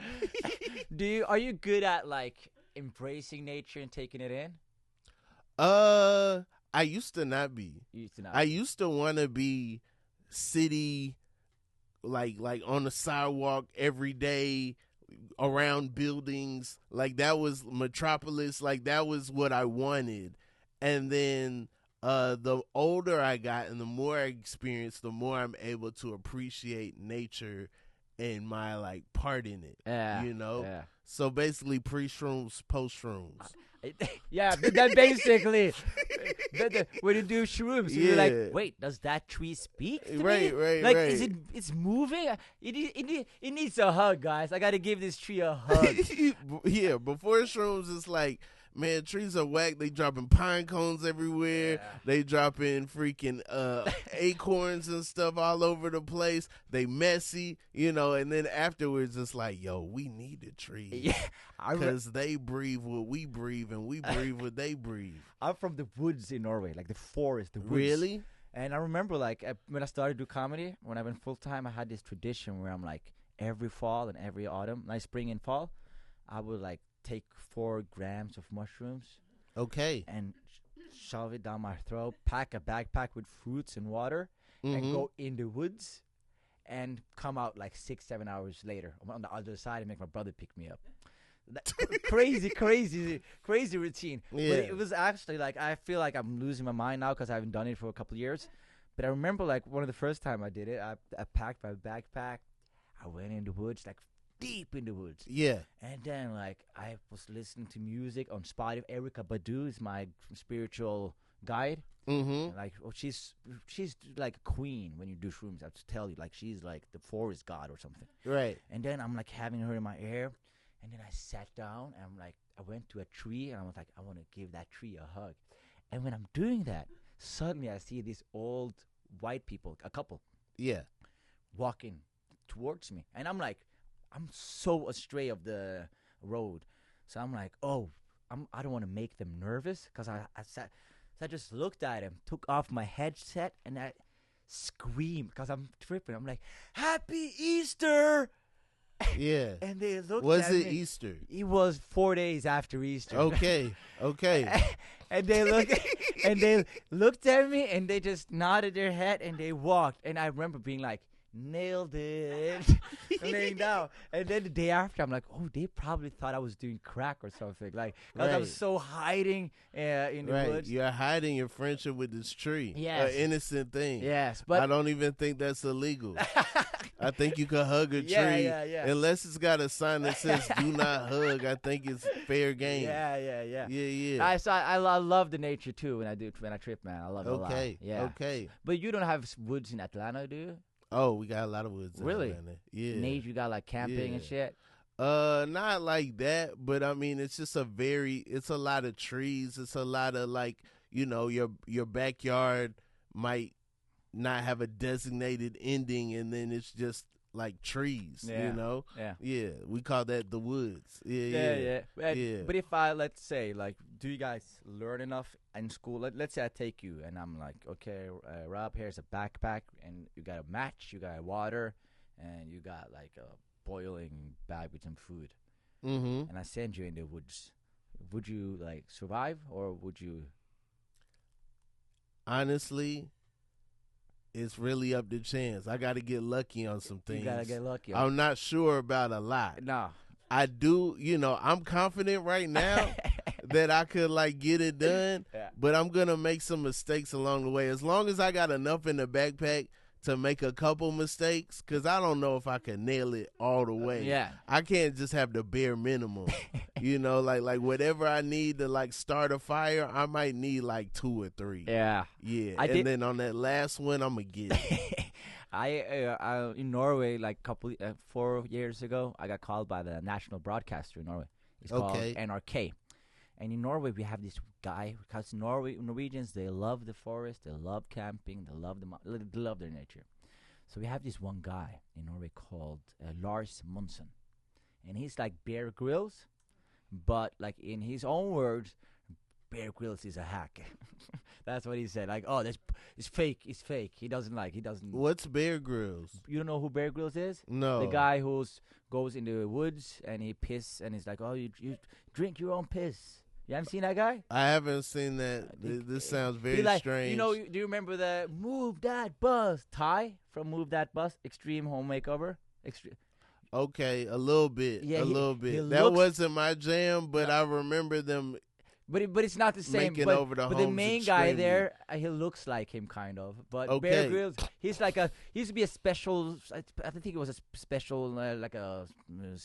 Speaker 1: Are you good at like embracing nature and taking it in?
Speaker 2: I used to not be. I used to want to be city, like on the sidewalk every day, around buildings. Like that was metropolis. Like that was what I wanted. And then the older I got and the more I experienced, the more I'm able to appreciate nature and my like part in it. You know?
Speaker 1: Yeah.
Speaker 2: So basically pre-shrooms, post-shrooms.
Speaker 1: Yeah, that basically when you do shrooms, you're like, wait, does that tree speak to me?
Speaker 2: Right.
Speaker 1: Like, it's moving? It needs a hug, guys. I got to give this tree a hug.
Speaker 2: Yeah, before shrooms, it's like, man, trees are whack. They dropping pine cones everywhere.
Speaker 1: Yeah.
Speaker 2: They dropping freaking acorns and stuff all over the place. They messy, and then afterwards it's like, yo, we need the trees.
Speaker 1: Yeah.
Speaker 2: Because they breathe what we breathe and we breathe what they breathe.
Speaker 1: I'm from the woods in Norway, like the forest, the woods.
Speaker 2: Really?
Speaker 1: And I remember like when I started to do comedy, when I went full time, I had this tradition where I'm like every fall and every autumn, like spring and fall, I would like take 4 grams of mushrooms.
Speaker 2: Okay.
Speaker 1: And shove it down my throat, pack a backpack with fruits and water, and go in the woods, and come out like 6-7 hours later on the other side and make my brother pick me up. Crazy routine.
Speaker 2: Yeah.
Speaker 1: But it was actually like, I feel like I'm losing my mind now because I haven't done it for a couple of years. But I remember like one of the first time I did it, I packed my backpack, I went in the woods, like deep in the woods.
Speaker 2: Yeah.
Speaker 1: And then like I was listening to music on Spotify. Erykah Badu is my spiritual guide.
Speaker 2: Mm-hmm.
Speaker 1: Like, she's like a queen when you do shrooms. I have to tell you, like she's like the forest god or something.
Speaker 2: Right.
Speaker 1: And then I'm like having her in my ear, and then I sat down and I'm like, I went to a tree and I was like, I want to give that tree a hug. And when I'm doing that, suddenly I see these old white people, a couple, walking towards me, and I'm like, I'm so astray of the road, so I'm like, I don't want to make them nervous, because I sat. So I just looked at him, took off my headset, and I screamed because I'm tripping. I'm like, Happy Easter!
Speaker 2: Yeah.
Speaker 1: And they looked at me.
Speaker 2: Was it Easter?
Speaker 1: It was 4 days after Easter.
Speaker 2: Okay.
Speaker 1: And they looked at me, and they just nodded their head, and they walked. And I remember being like, nailed it, laying down. And then the day after, I'm like, they probably thought I was doing crack or something, like, because I was so hiding in the woods.
Speaker 2: You're hiding your friendship with this tree.
Speaker 1: Yes.
Speaker 2: An innocent thing.
Speaker 1: Yes, but
Speaker 2: I don't even think that's illegal. I think you can hug a tree.
Speaker 1: Yeah.
Speaker 2: Unless it's got a sign that says "Do not hug." I think it's fair game.
Speaker 1: Yeah. I love the nature too when I trip, man. I love it a lot.
Speaker 2: Okay.
Speaker 1: But you don't have woods in Atlanta, do you?
Speaker 2: Oh, we got a lot of woods.
Speaker 1: Really?
Speaker 2: In Atlanta. Yeah.
Speaker 1: Nature, you got like camping and shit.
Speaker 2: Not like that, but I mean, it's just it's a lot of trees. It's a lot of like, your backyard might not have a designated ending, and then it's just like trees. Yeah. We call that the woods. Yeah.
Speaker 1: But if let's say, like, do you guys learn enough in school? Let's say I take you, and I'm like, okay, Rob, here's a backpack, and you got a match, you got water, and you got like boiling bag with some food,
Speaker 2: Mm-hmm.
Speaker 1: and I send you in the woods, would you like survive or would you?
Speaker 2: Honestly, it's really up to chance. I got to get lucky on some things.
Speaker 1: You gotta get lucky.
Speaker 2: I'm not sure about a lot.
Speaker 1: No.
Speaker 2: I do, I'm confident right now that I could like get it done,
Speaker 1: Yeah.
Speaker 2: but I'm gonna make some mistakes along the way. As long as I got enough in the backpack to make a couple mistakes, because I don't know if I can nail it all the way.
Speaker 1: Yeah.
Speaker 2: I can't just have the bare minimum. Like whatever I need to like start a fire, I might need like 2 or 3.
Speaker 1: Yeah.
Speaker 2: Yeah. Then on that last one, I'm gonna get it.
Speaker 1: I in Norway, like 4 years ago, I got called by the national broadcaster in Norway. It's called NRK. And in Norway, we have this guy, because Norwegians, they love the forest, they love camping, they love their nature. So we have this one guy in Norway called Lars Monsen. And he's like Bear Grylls, but like in his own words, Bear Grylls is a hack. That's what he said. Like, oh, it's fake. It's fake. He doesn't.
Speaker 2: What's Bear Grylls?
Speaker 1: You don't know who Bear Grylls is?
Speaker 2: No.
Speaker 1: The guy who goes in the woods and he piss and he's like, oh, you drink your own piss. You haven't seen that guy?
Speaker 2: I haven't seen that. This sounds very strange.
Speaker 1: Do you remember the Move That Bus? Ty from Move That Bus, Extreme Home Makeover.
Speaker 2: Okay, a little bit.
Speaker 1: Yeah,
Speaker 2: a little bit.
Speaker 1: he
Speaker 2: That wasn't my jam, but I remember them.
Speaker 1: But it's not the same.
Speaker 2: Making
Speaker 1: but
Speaker 2: over the
Speaker 1: but the
Speaker 2: homes
Speaker 1: main guy
Speaker 2: extremely.
Speaker 1: there, he looks like him kind of. But
Speaker 2: Okay.
Speaker 1: Bear Grylls, he used to be a special. I think it was a special,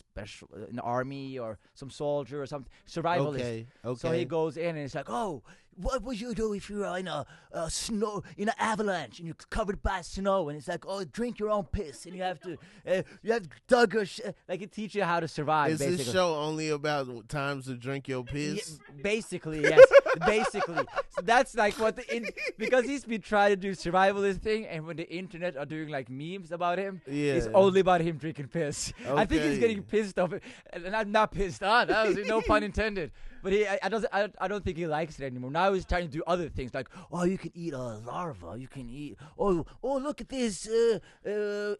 Speaker 1: special in the army or some soldier or something, survivalist.
Speaker 2: Okay.
Speaker 1: So he goes in and it's like, oh, what would you do if you're in a snow, in an avalanche and you're covered by snow? And it's like, oh, drink your own piss and you have to dug a like it teaches you how to survive.
Speaker 2: Is
Speaker 1: basically.
Speaker 2: this show only about times to drink your piss?
Speaker 1: Yeah, basically, yes. Basically. So that's like what because he's been trying to do survivalist thing, and when the internet are doing like memes about him, it's only about him drinking piss. I think he's getting pissed off, and I'm not pissed on. That was no pun intended. But I don't think he likes it anymore. Now he's trying to do other things like, oh, you can eat a larva. You can eat, oh, look at this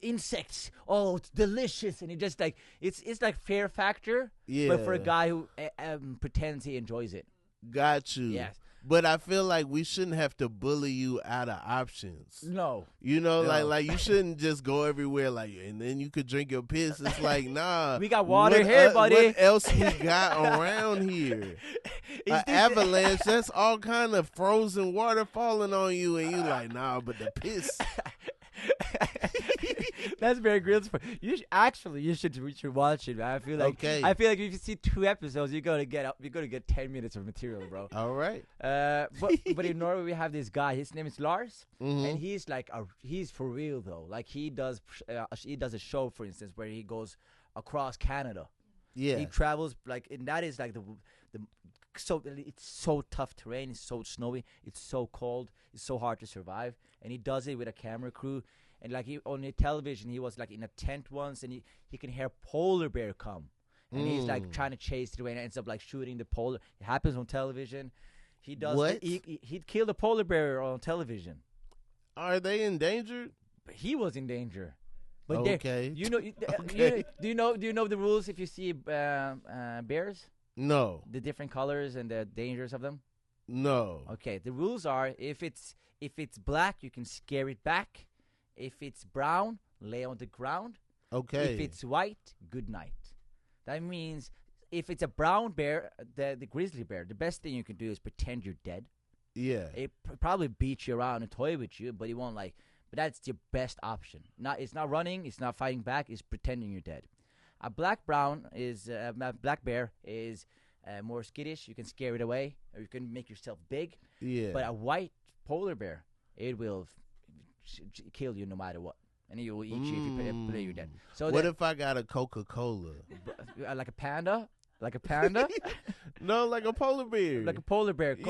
Speaker 1: insects. Oh, it's delicious. And he just like, it's like Fear Factor, but for a guy who pretends he enjoys it.
Speaker 2: Got you.
Speaker 1: Yes.
Speaker 2: But I feel like we shouldn't have to bully you out of options.
Speaker 1: No.
Speaker 2: Like you shouldn't just go everywhere and then you could drink your piss. It's like, nah.
Speaker 1: We got water here, buddy.
Speaker 2: What else we got around here? An avalanche, that's all kind of frozen water falling on you, and you like, nah, but the piss.
Speaker 1: That's Bear Grylls. You should watch it. Man. I feel like if you see 2 episodes, you're gonna get 10 minutes of material, bro.
Speaker 2: All right.
Speaker 1: But in Norway we have this guy. His name is Lars,
Speaker 2: Mm-hmm.
Speaker 1: and he's like he's for real though. Like he does a show, for instance, where he goes across Canada.
Speaker 2: Yeah.
Speaker 1: He travels and that is like so it's so tough terrain. It's so snowy. It's so cold. It's so hard to survive. And he does it with a camera crew. And like on the television, he was like in a tent once, and he can hear polar bear come, and he's like trying to chase it away, and ends up like shooting the polar. It happens on television. He does.
Speaker 2: What?
Speaker 1: He'd kill the polar bear on television.
Speaker 2: Are they endangered?
Speaker 1: But he was in danger. But
Speaker 2: okay.
Speaker 1: Do you know the rules if you see bears?
Speaker 2: No.
Speaker 1: The different colors and the dangers of them.
Speaker 2: No.
Speaker 1: Okay. The rules are if it's black, you can scare it back. If it's brown, lay on the ground.
Speaker 2: Okay.
Speaker 1: If it's white, good night. That means if it's a brown bear, the grizzly bear, the best thing you can do is pretend you're dead.
Speaker 2: Yeah.
Speaker 1: It probably beat you around and toy with you, but it won't But that's your best option. It's not running, it's not fighting back, it's pretending you're dead. A black bear is more skittish. You can scare it away, or you can make yourself big.
Speaker 2: Yeah.
Speaker 1: But a white polar bear, it will kill you no matter what, and it will eat you if you play you dead. So
Speaker 2: what if I got a Coca-Cola?
Speaker 1: Like a panda? Like a panda?
Speaker 2: No, like a polar bear.
Speaker 1: Like a polar bear.
Speaker 2: Yeah.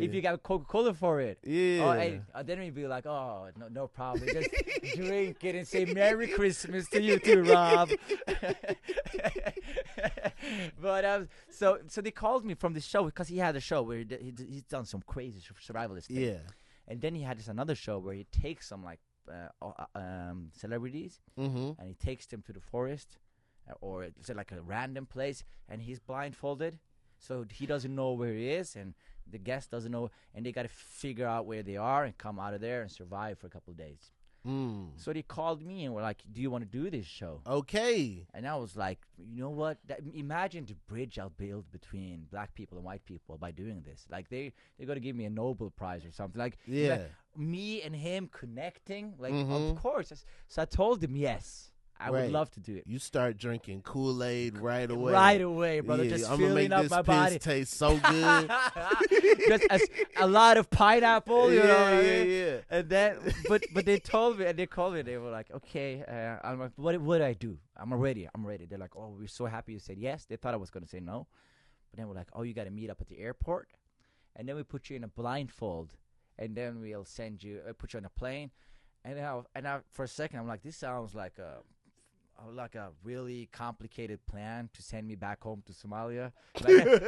Speaker 1: If you got a Coca-Cola for it.
Speaker 2: Yeah.
Speaker 1: Then we'd be like, oh, no problem. Just drink it and say Merry Christmas to you too, Rob. But so they called me from the show because he had a show where he's done some crazy survivalist thing.
Speaker 2: Yeah.
Speaker 1: And then he had another show where he takes some celebrities,
Speaker 2: Mm-hmm.
Speaker 1: and he takes them to the forest, or it's like a random place, and he's blindfolded, so he doesn't know where he is, and the guest doesn't know, and they got to figure out where they are and come out of there and survive for a couple of days. So they called me and were like, "Do you want to do this show?"
Speaker 2: Okay.
Speaker 1: And I was like, "You know what? Imagine the bridge I'll build between black people and white people by doing this. Like they're gonna give me a Nobel Prize or something. Like, like me and him connecting. Like, of course." So I told him yes. I would love to do it.
Speaker 2: You start drinking Kool-Aid right away.
Speaker 1: Right away, brother. Just
Speaker 2: I'm
Speaker 1: filling
Speaker 2: gonna
Speaker 1: up
Speaker 2: make
Speaker 1: my
Speaker 2: this
Speaker 1: body.
Speaker 2: piss taste so good.
Speaker 1: Just a lot of pineapple, you know what I mean?
Speaker 2: Yeah.
Speaker 1: And then, but they told me, and they called me, they were like, "Okay," I'm like, "What would I do? I'm ready. They're like, "Oh, we're so happy you said yes." They thought I was gonna say no, but then we're like, "Oh, you got to meet up at the airport, and then we put you in a blindfold, and then we'll send you, put you on a plane." And I for a second, I'm like, "This sounds like a really complicated plan to send me back home to Somalia,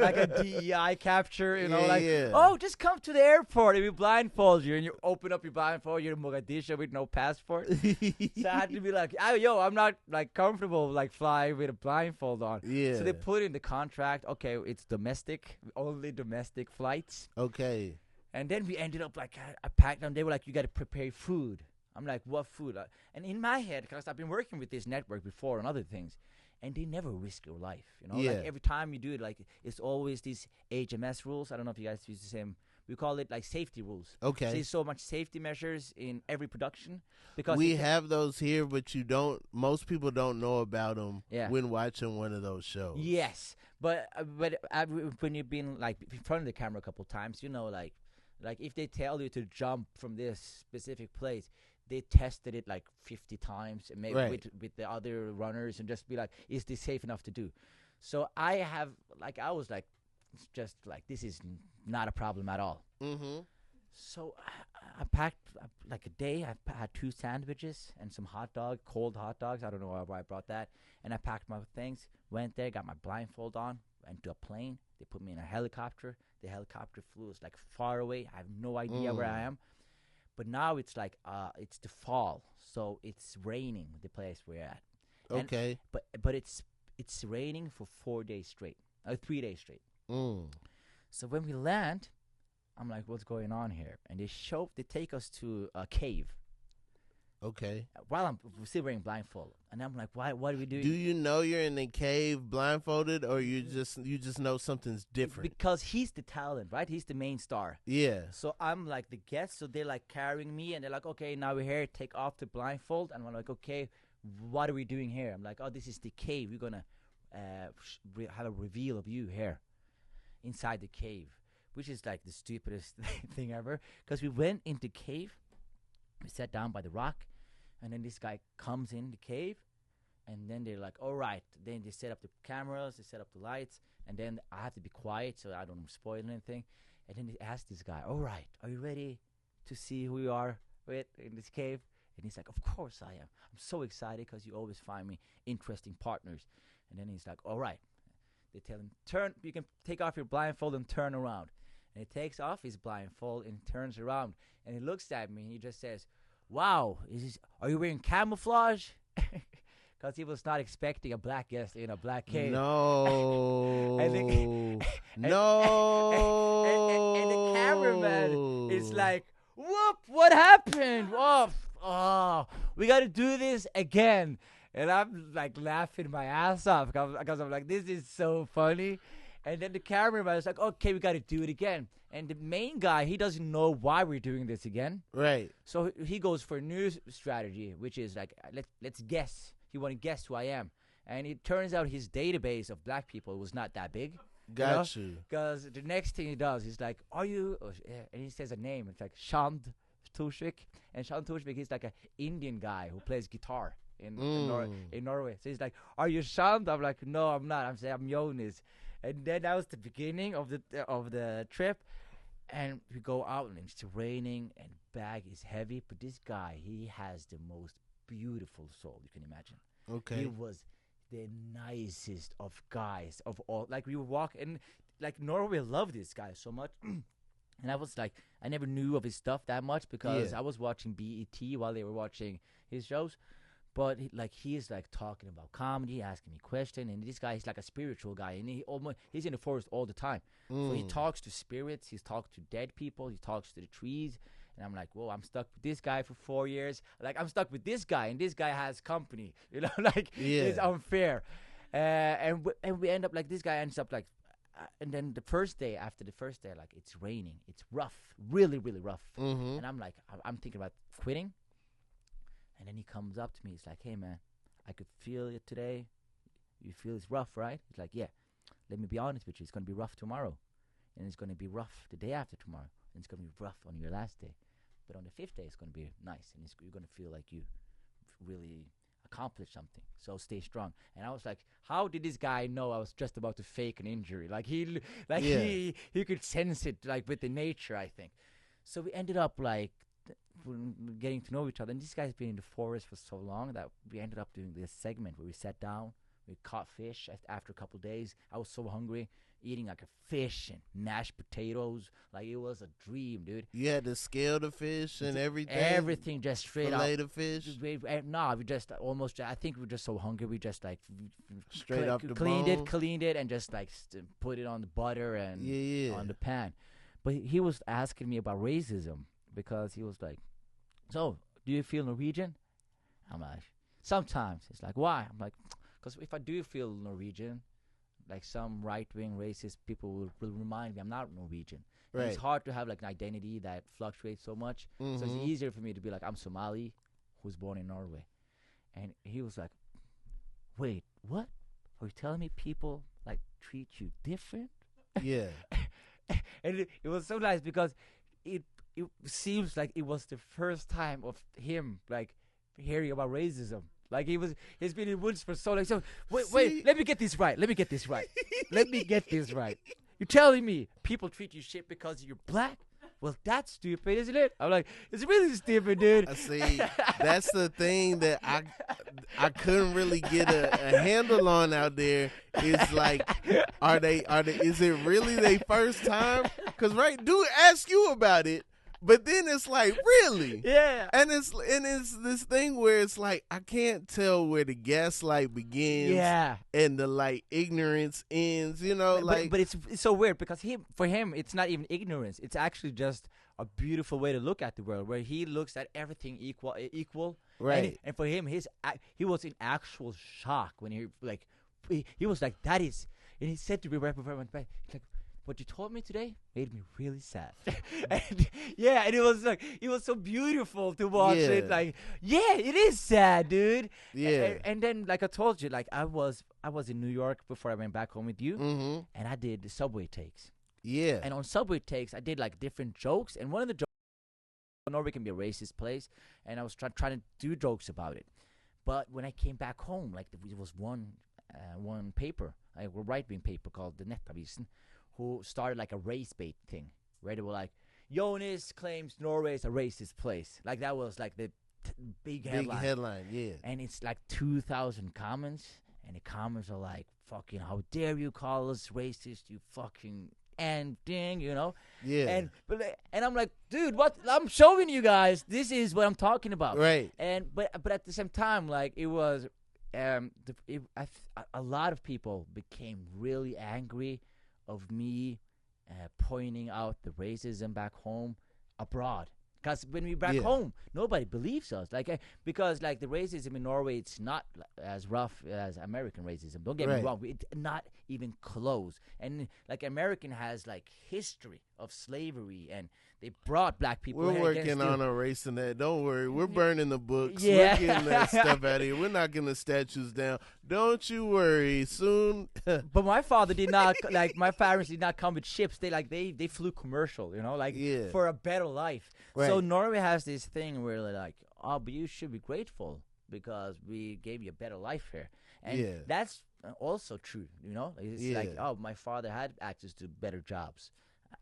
Speaker 1: like a DEI capture, you know, oh, just come to the airport and we blindfold you, and you open up your blindfold, you're in Mogadishu with no passport." So I had to be like, "Yo, I'm not like comfortable like flying with a blindfold on." So they put in the contract, okay, it's domestic, only domestic flights.
Speaker 2: Okay.
Speaker 1: And then we ended up like, I packed them. They were like, "You got to prepare food." I'm like, "What food?" And in my head, because I've been working with this network before and other things, and they never risk your life. You know, like every time you do it, like it's always these HMS rules. I don't know if you guys use the same. We call it like safety rules.
Speaker 2: Okay.
Speaker 1: So there's so much safety measures in every production because
Speaker 2: we have those here, but you don't. Most people don't know about them when watching one of those shows.
Speaker 1: Yes, but when you've been like in front of the camera a couple of times, you know, like if they tell you to jump from this specific place, they tested it like 50 times, and maybe with the other runners, and just be like, "Is this safe enough to do?" So I was like, just like, this is not a problem at all. So I packed like a day. I had 2 sandwiches and some cold hot dogs. I don't know why I brought that. And I packed my things, went there, got my blindfold on, went to a plane. They put me in a helicopter. The helicopter flew us like far away. I have no idea where I am. But now it's like it's the fall, so it's raining the place we're at.
Speaker 2: Okay.
Speaker 1: And, but it's raining for 4 days straight, 3 days straight. So when we land, I'm like, "What's going on here?" And they take us to a cave.
Speaker 2: Okay.
Speaker 1: While I'm still wearing blindfold, and I'm like, "Why? What are we doing?"
Speaker 2: Do you know you're in the cave blindfolded, or you just know something's different?
Speaker 1: Because he's the talent, right? He's the main star.
Speaker 2: Yeah.
Speaker 1: So I'm like the guest, so they're like carrying me, and they're like, "Okay, now we're here. Take off the blindfold." And I'm like, "Okay, what are we doing here?" I'm like, "Oh, this is the cave. We're gonna have a reveal of you here inside the cave," which is like the stupidest thing ever. Because we went into cave. We sat down by the rock, and then this guy comes in the cave, and then they're like, "All right." Then they set up the cameras, they set up the lights, and then I have to be quiet so I don't spoil anything. And then they ask this guy, "All right, are you ready to see who you are with in this cave?" And he's like, "Of course I am. I'm so excited because you always find me interesting partners." And then he's like, "All right." They tell him, you can take off your blindfold and turn around. And he takes off his blindfold and turns around. And he looks at me and he just says, "Wow, are you wearing camouflage?" Because he was not expecting a black guest in a black cave.
Speaker 2: No.
Speaker 1: and the cameraman is like, "Whoop, what happened? Oh, we got to do this again." And I'm like laughing my ass off because I'm like, this is so funny. And then the cameraman is like, "Okay, we got to do it again." And the main guy, he doesn't know why we're doing this again.
Speaker 2: Right.
Speaker 1: So he goes for a new strategy, which is like, let's guess. He want to guess who I am. And it turns out his database of black people was not that big.
Speaker 2: Got you.
Speaker 1: Because the next thing he does, he's like, "Are you?" And he says a name. It's like Shand Tushvik. And Shand Tushvik, he's like an Indian guy who plays guitar in Norway. So he's like, "Are you Shand?" I'm like, "No, I'm not. I'm Jonis." And then that was the beginning of the trip. And we go out, and it's raining, and bag is heavy. But this guy, he has the most beautiful soul you can imagine.
Speaker 2: Okay.
Speaker 1: He was the nicest of guys of all. Like, we were walking, like, Norway loved this guy so much. And I was like, I never knew of his stuff that much because I was watching BET while they were watching his shows. But he is like talking about comedy, asking me questions, and this guy is like a spiritual guy, and he's in the forest all the time. So he talks to spirits, he's talked to dead people, he talks to the trees, and I'm like, whoa, I'm stuck with this guy for 4 years. Like I'm stuck with this guy, and this guy has company, it's unfair. And we end up like this guy ends up like, and then after the first day, like it's raining, it's rough, really, really rough, and I'm like, I'm thinking about quitting. And then he comes up to me. He's like, hey, man, I could feel it today. You feel it's rough, right? He's like, yeah. Let me be honest with you. It's going to be rough tomorrow. And it's going to be rough the day after tomorrow. And it's going to be rough on your last day. But on the 5th day, it's going to be nice. And you're going to feel like you really accomplished something. So stay strong. And I was like, how did this guy know I was just about to fake an injury? Like he could sense it, like with the nature, I think. So we ended up like getting to know each other, and this guy's been in the forest for so long that we ended up doing this segment where we sat down, we caught fish. After a couple days, I was so hungry, eating like a fish and mashed potatoes, like it was a dream, dude.
Speaker 2: You had to scale the fish and
Speaker 1: everything just straight up.
Speaker 2: Fillet the fish.
Speaker 1: We just almost. I think we were just so hungry, we just like
Speaker 2: straight up the
Speaker 1: cleaned it, and just like put it on the butter and on the pan. But he was asking me about racism. Because he was like, so, do you feel Norwegian? I'm like, sometimes. He's like, why? I'm like, because if I do feel Norwegian, like some right-wing racist people will remind me I'm not Norwegian. Right. It's hard to have like an identity that fluctuates so much. So it's easier for me to be like, I'm Somali who's born in Norway. And he was like, wait, what? Are you telling me people like treat you different?
Speaker 2: Yeah.
Speaker 1: And it was so nice because it seems like it was the first time of him like hearing about racism. Like he's been in the woods for so long. So wait, let me get this right. Let me get this right. You're telling me people treat you shit because you're black? Well, that's stupid, isn't it? I'm like, it's really stupid, dude.
Speaker 2: See, that's the thing that I couldn't really get a handle on out there. Is like, is it really their first time? Because dude ask you about it. But then it's like, really?
Speaker 1: Yeah.
Speaker 2: And it's this thing where it's like, I can't tell where the gaslight begins and the like ignorance ends,
Speaker 1: But it's so weird because for him, it's not even ignorance. It's actually just a beautiful way to look at the world where he looks at everything equal.
Speaker 2: Right.
Speaker 1: And for him, he was in actual shock when he was like, that is, and he said to me right before I went back, he's like, what you told me today made me really sad. and it was like, it was so beautiful to watch it. Like, it is sad, dude.
Speaker 2: Yeah.
Speaker 1: And then, like I told you, like I was in New York before I went back home with you, and I did the subway takes.
Speaker 2: Yeah.
Speaker 1: And on subway takes, I did like different jokes, and one of the jokes, Norway can be a racist place, and I was trying to do jokes about it. But when I came back home, like there was one paper, like a right-wing paper called the Activism, who started like a race bait thing, where they were like, Jonis claims Norway is a racist place. Like that was like the big headline.
Speaker 2: Big headline, yeah.
Speaker 1: And it's like 2,000 comments, and the comments are like, fucking, how dare you call us racist, you fucking ding,
Speaker 2: Yeah.
Speaker 1: And I'm like, dude, what? I'm showing you guys. This is what I'm talking about.
Speaker 2: Right.
Speaker 1: And but at the same time, like it was, a lot of people became really angry of me pointing out the racism back home abroad. Because when we're back home, nobody believes us. Like because like the racism in Norway, it's not as rough as American racism. Don't get me wrong. It's not even close. And like American has like history of slavery, and they brought black people.
Speaker 2: We're working on erasing that. Don't worry. We're burning the books.
Speaker 1: Yeah.
Speaker 2: We're getting that stuff out of here. We're knocking the statues down. Don't you worry. Soon.
Speaker 1: But my father did not, like my parents did not come with ships. They flew commercial, for a better life.
Speaker 2: Right.
Speaker 1: So Norway has this thing where they're like, oh, but you should be grateful because we gave you a better life here. And that's also true, It's like, oh, my father had access to better jobs.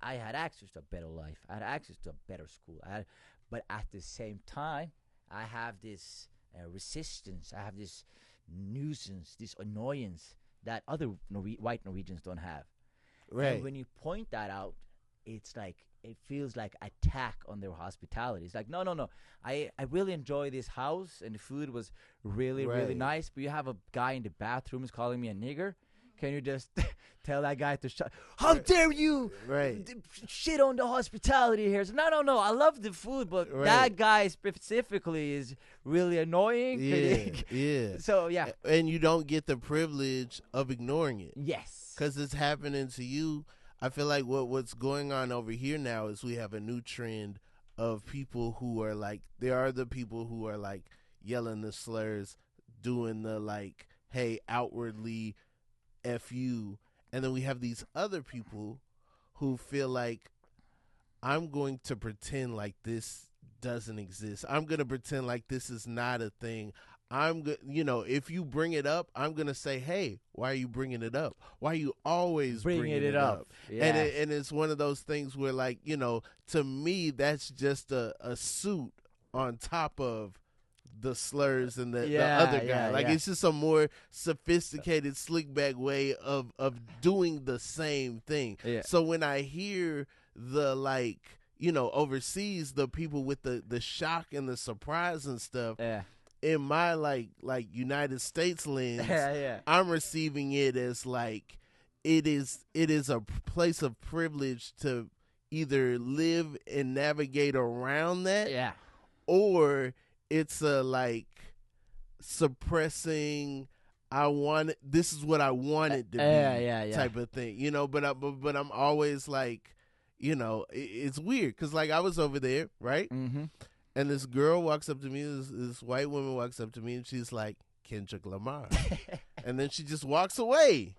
Speaker 1: I had access to a better life. I had access to a better school. But at the same time, I have this resistance. I have this nuisance, this annoyance that other white Norwegians don't have.
Speaker 2: Right.
Speaker 1: And when you point that out, it's like it feels like attack on their hospitality. It's like no. I really enjoy this house and the food was really really nice, but you have a guy in the bathroom is calling me a nigger. Can you just tell that guy to shut? How dare you shit on the hospitality here? So, no. I love the food, but that guy specifically is really annoying.
Speaker 2: Yeah.
Speaker 1: So, yeah.
Speaker 2: And you don't get the privilege of ignoring it.
Speaker 1: Yes.
Speaker 2: Because it's happening to you. I feel like what's going on over here now is we have a new trend of people who are like, there are the people who are like yelling the slurs, doing the like, hey, outwardly F you. And then we have these other people who feel like, I'm going to pretend like this doesn't exist. I'm going to pretend like this is not a thing. If you bring it up, I'm going to say, hey, why are you bringing it up? Why are you always bringing it up?
Speaker 1: Yeah.
Speaker 2: And it's one of those things where, like, to me, that's just a suit on top of the slurs and the other guy. It's just a more sophisticated, slick back way of doing the same thing.
Speaker 1: Yeah.
Speaker 2: So when I hear the, like, overseas, the people with the shock and the surprise and stuff, in my like United States lens, I'm receiving it as like it is a place of privilege to either live and navigate around that, or it's a like suppressing. This is what I wanted to be, type of thing, But I'm always like, it's weird because like I was over there, right?
Speaker 1: Mm-hmm.
Speaker 2: And this girl walks up to me, this white woman walks up to me, and she's like, Kendrick Lamar. And then she just walks away.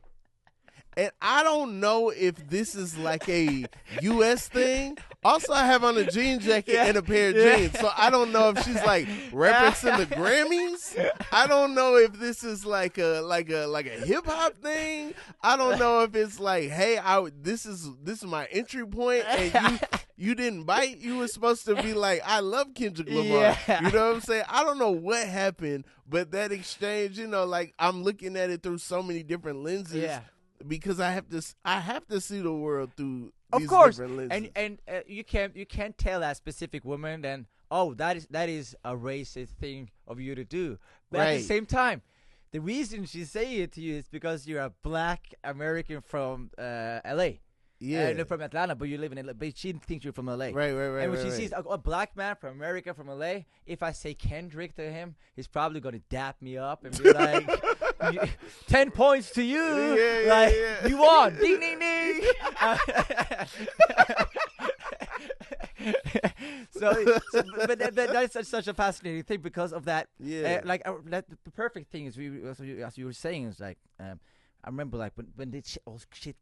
Speaker 2: And I don't know if this is like a U.S. thing. Also, I have on a jean jacket and a pair of jeans. So I don't know if she's like referencing the Grammys. I don't know if this is like a hip hop thing. I don't know if it's like, hey, this is my entry point, and you didn't bite. You were supposed to be like, I love Kendrick Lamar.
Speaker 1: Yeah.
Speaker 2: You know what I'm saying? I don't know what happened, but that exchange, like I'm looking at it through so many different lenses.
Speaker 1: Yeah.
Speaker 2: Because I have to see the world through
Speaker 1: of
Speaker 2: these
Speaker 1: course,
Speaker 2: different lenses.
Speaker 1: and you can't tell that specific woman then, that is a racist thing of you to do. But at the same time, the reason she's saying it to you is because you're a black American from L.A.
Speaker 2: Yeah,
Speaker 1: from Atlanta, but you live in LA. But she thinks you're from LA.
Speaker 2: Right.
Speaker 1: And when she sees a black man from America, from LA, if I say Kendrick to him, he's probably gonna dap me up and be like, 10 points to you.
Speaker 2: Yeah.
Speaker 1: You won. Ding, ding, ding. But that's such a fascinating thing because of that.
Speaker 2: Yeah.
Speaker 1: The perfect thing is, as you were saying, is like, I remember like when this shit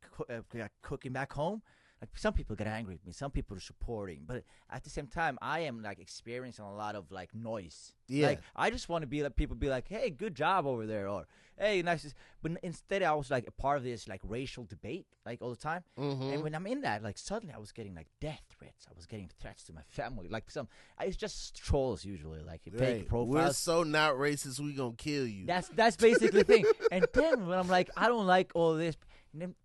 Speaker 1: got cooking back home, like some people get angry with me, some people are supporting, but at the same time, I am like experiencing a lot of like noise.
Speaker 2: Yeah.
Speaker 1: Like I just want to be like, people be like, hey, good job over there, or hey, nice. But instead, I was like a part of this like racial debate like all the time.
Speaker 2: Mm-hmm.
Speaker 1: And when I'm in that, like suddenly I was getting like death threats. I was getting threats to my family. Like it's just trolls usually. Like fake profiles.
Speaker 2: We're so not racist, we gonna kill you.
Speaker 1: That's basically the thing. And then when I'm like, I don't like all this. And then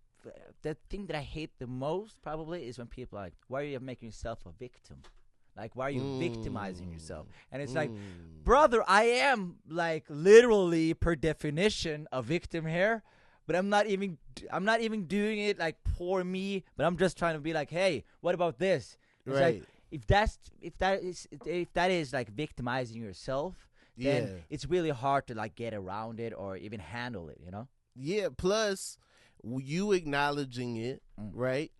Speaker 1: the thing that I hate the most probably is when people are like, why are you making yourself a victim? Like, why are you victimizing yourself? And it's like, brother, I am like literally per definition a victim here, but I'm not even doing it like for me, but I'm just trying to be like, hey, what about this? It's like, if that is like victimizing yourself, then it's really hard to like get around it or even handle it,
Speaker 2: Yeah, plus you acknowledging it, right?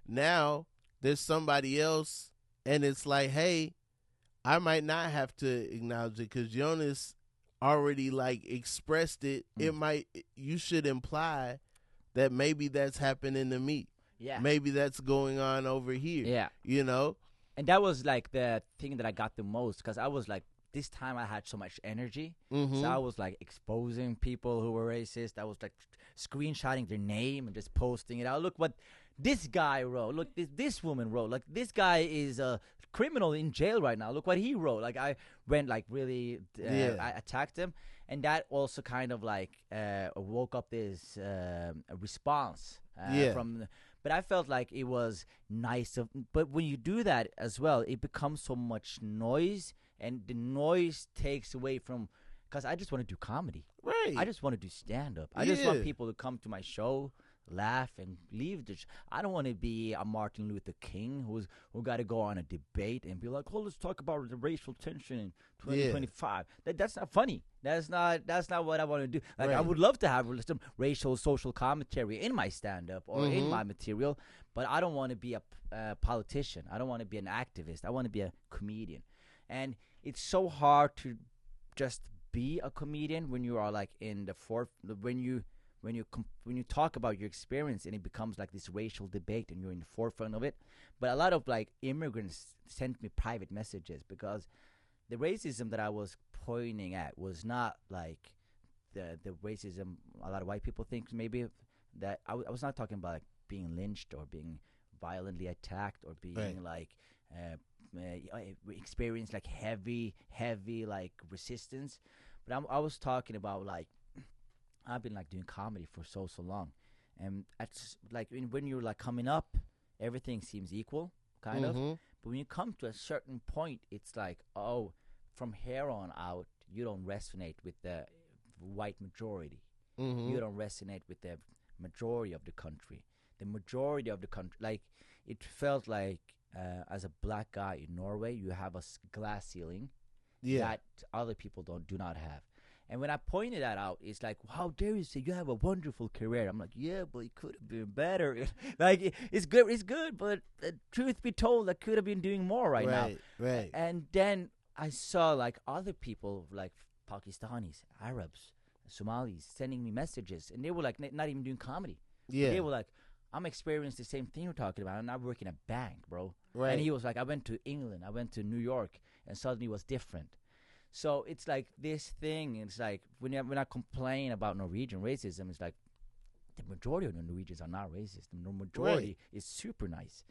Speaker 2: Now there's somebody else, and it's like, hey, I might not have to acknowledge it because Jonas already like expressed it. You should imply that maybe that's happening to me.
Speaker 1: Yeah.
Speaker 2: Maybe that's going on over here. Yeah.
Speaker 1: And that was like the thing that I got the most because I was like, this time I had so much energy.
Speaker 2: Mm-hmm.
Speaker 1: So I was like exposing people who were racist. I was like screenshotting their name and just posting it out. Look what this guy wrote. Look, this woman wrote. Like, this guy is a criminal in jail right now. Look what he wrote. Like, I went like really, I attacked him. And that also kind of like woke up this response from But I felt like it was nice. But when you do that as well, it becomes so much noise, and the noise takes away from. Because I just want to do comedy.
Speaker 2: Right.
Speaker 1: I just want to do stand-up. I just want people to come to my show, laugh, and leave. I don't want to be a Martin Luther King who got to go on a debate and be like, "Oh, let's talk about the racial tension in 2025." That's not funny. That's not what I want to do. Like, I would love to have some racial, social commentary in my stand-up or in my material, but I don't want to be a politician. I don't want to be an activist. I want to be a comedian, and it's so hard to just be a comedian when you are like in the when you talk about your experience and it becomes like this racial debate and you're in the forefront of it. But a lot of like immigrants sent me private messages because the racism that I was pointing at was not like the racism a lot of white people think maybe. That I was not talking about like being lynched or being violently attacked or being like experience like heavy like resistance, but I was talking about like I've been like doing comedy for so long, and it's like when you're like coming up, everything seems equal kind of, but when you come to a certain point, it's like, oh, from here on out you don't resonate with the white majority, you don't resonate with the majority of the country. The majority of the country, like it felt like as a black guy in Norway, you have a glass ceiling that other people do not have. And when I pointed that out, it's like, how dare you say you have a wonderful career? I'm like, yeah, but it could have been better. Like, it's good, but truth be told, I could have been doing more right now.
Speaker 2: Right.
Speaker 1: And then I saw like other people, like Pakistanis, Arabs, Somalis, sending me messages, and they were like not even doing comedy.
Speaker 2: Yeah.
Speaker 1: They were like, I'm experiencing the same thing you're talking about, and I work in a bank, bro.
Speaker 2: Right.
Speaker 1: And he was like, I went to England, I went to New York, and suddenly it was different. So it's like this thing. It's like when I complain about Norwegian racism, it's like the majority of the Norwegians are not racist. The majority is super nice.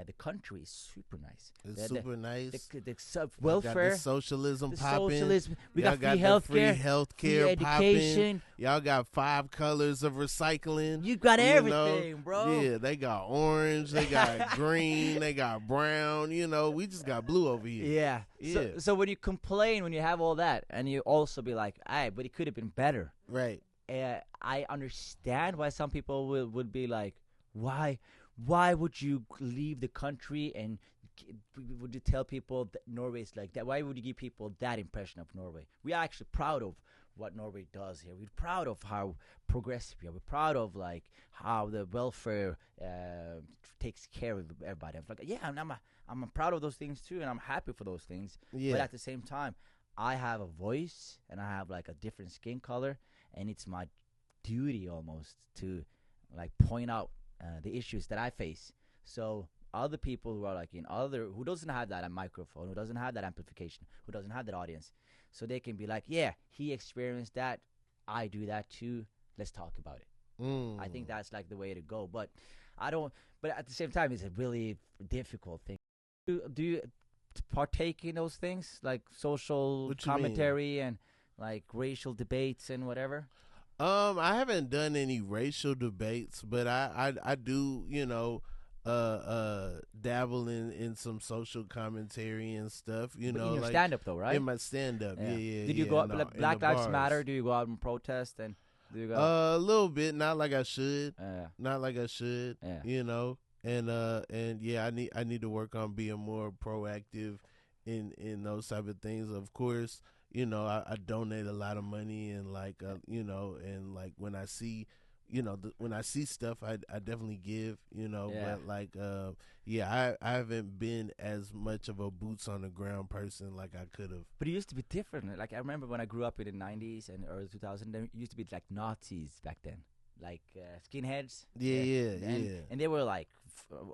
Speaker 1: The country is super nice.
Speaker 2: It's super nice.
Speaker 1: The welfare,
Speaker 2: the socialism popping.
Speaker 1: Socialism. We
Speaker 2: Y'all
Speaker 1: got free healthcare,
Speaker 2: free
Speaker 1: education.
Speaker 2: Popping. Y'all got 5 colors of recycling.
Speaker 1: You got everything, bro.
Speaker 2: Yeah, they got orange, they got green, they got brown. You know, we just got blue over here.
Speaker 1: Yeah. So when you complain, when you have all that, and you also be like, "Hey, but it could have been better."
Speaker 2: Right.
Speaker 1: I understand why some people would be like, Why would you leave the country and would you tell people that Norway is like that? Why would you give people that impression of Norway? We are actually proud of what Norway does here. We're proud of how progressive we are. We're proud of like how the welfare takes care of everybody. I'm like, yeah, I'm proud of those things too, and I'm happy for those things.
Speaker 2: Yeah.
Speaker 1: But at the same time, I have a voice and I have like a different skin color, and it's my duty almost to like point out the issues that I face. So other people who are like who doesn't have that microphone, who doesn't have that amplification, who doesn't have that audience, so they can be like, yeah, he experienced that, I do that too, let's talk about it. I think that's like the way to go. But at the same time, it's a really difficult thing. Do you partake in those things like social commentary and like racial debates and whatever?
Speaker 2: I haven't done any racial debates, but I do, dabble in some social commentary and stuff,
Speaker 1: In
Speaker 2: know,
Speaker 1: your
Speaker 2: like
Speaker 1: stand-up though, right?
Speaker 2: in my stand-up, yeah.
Speaker 1: Did you go out, like Black Lives Matter? Do you go out and protest and do you go?
Speaker 2: A little bit, not like I should, and yeah, I need to work on being more proactive in those type of things. Of course, I donate a lot of money and like, and like when I see, when I see stuff, I definitely give, but like, I haven't been as much of a boots on the ground person like I could have.
Speaker 1: But it used to be different. Like I remember when I grew up in the 90s and early 2000s, there used to be like Nazis back then. Like skinheads. And they were like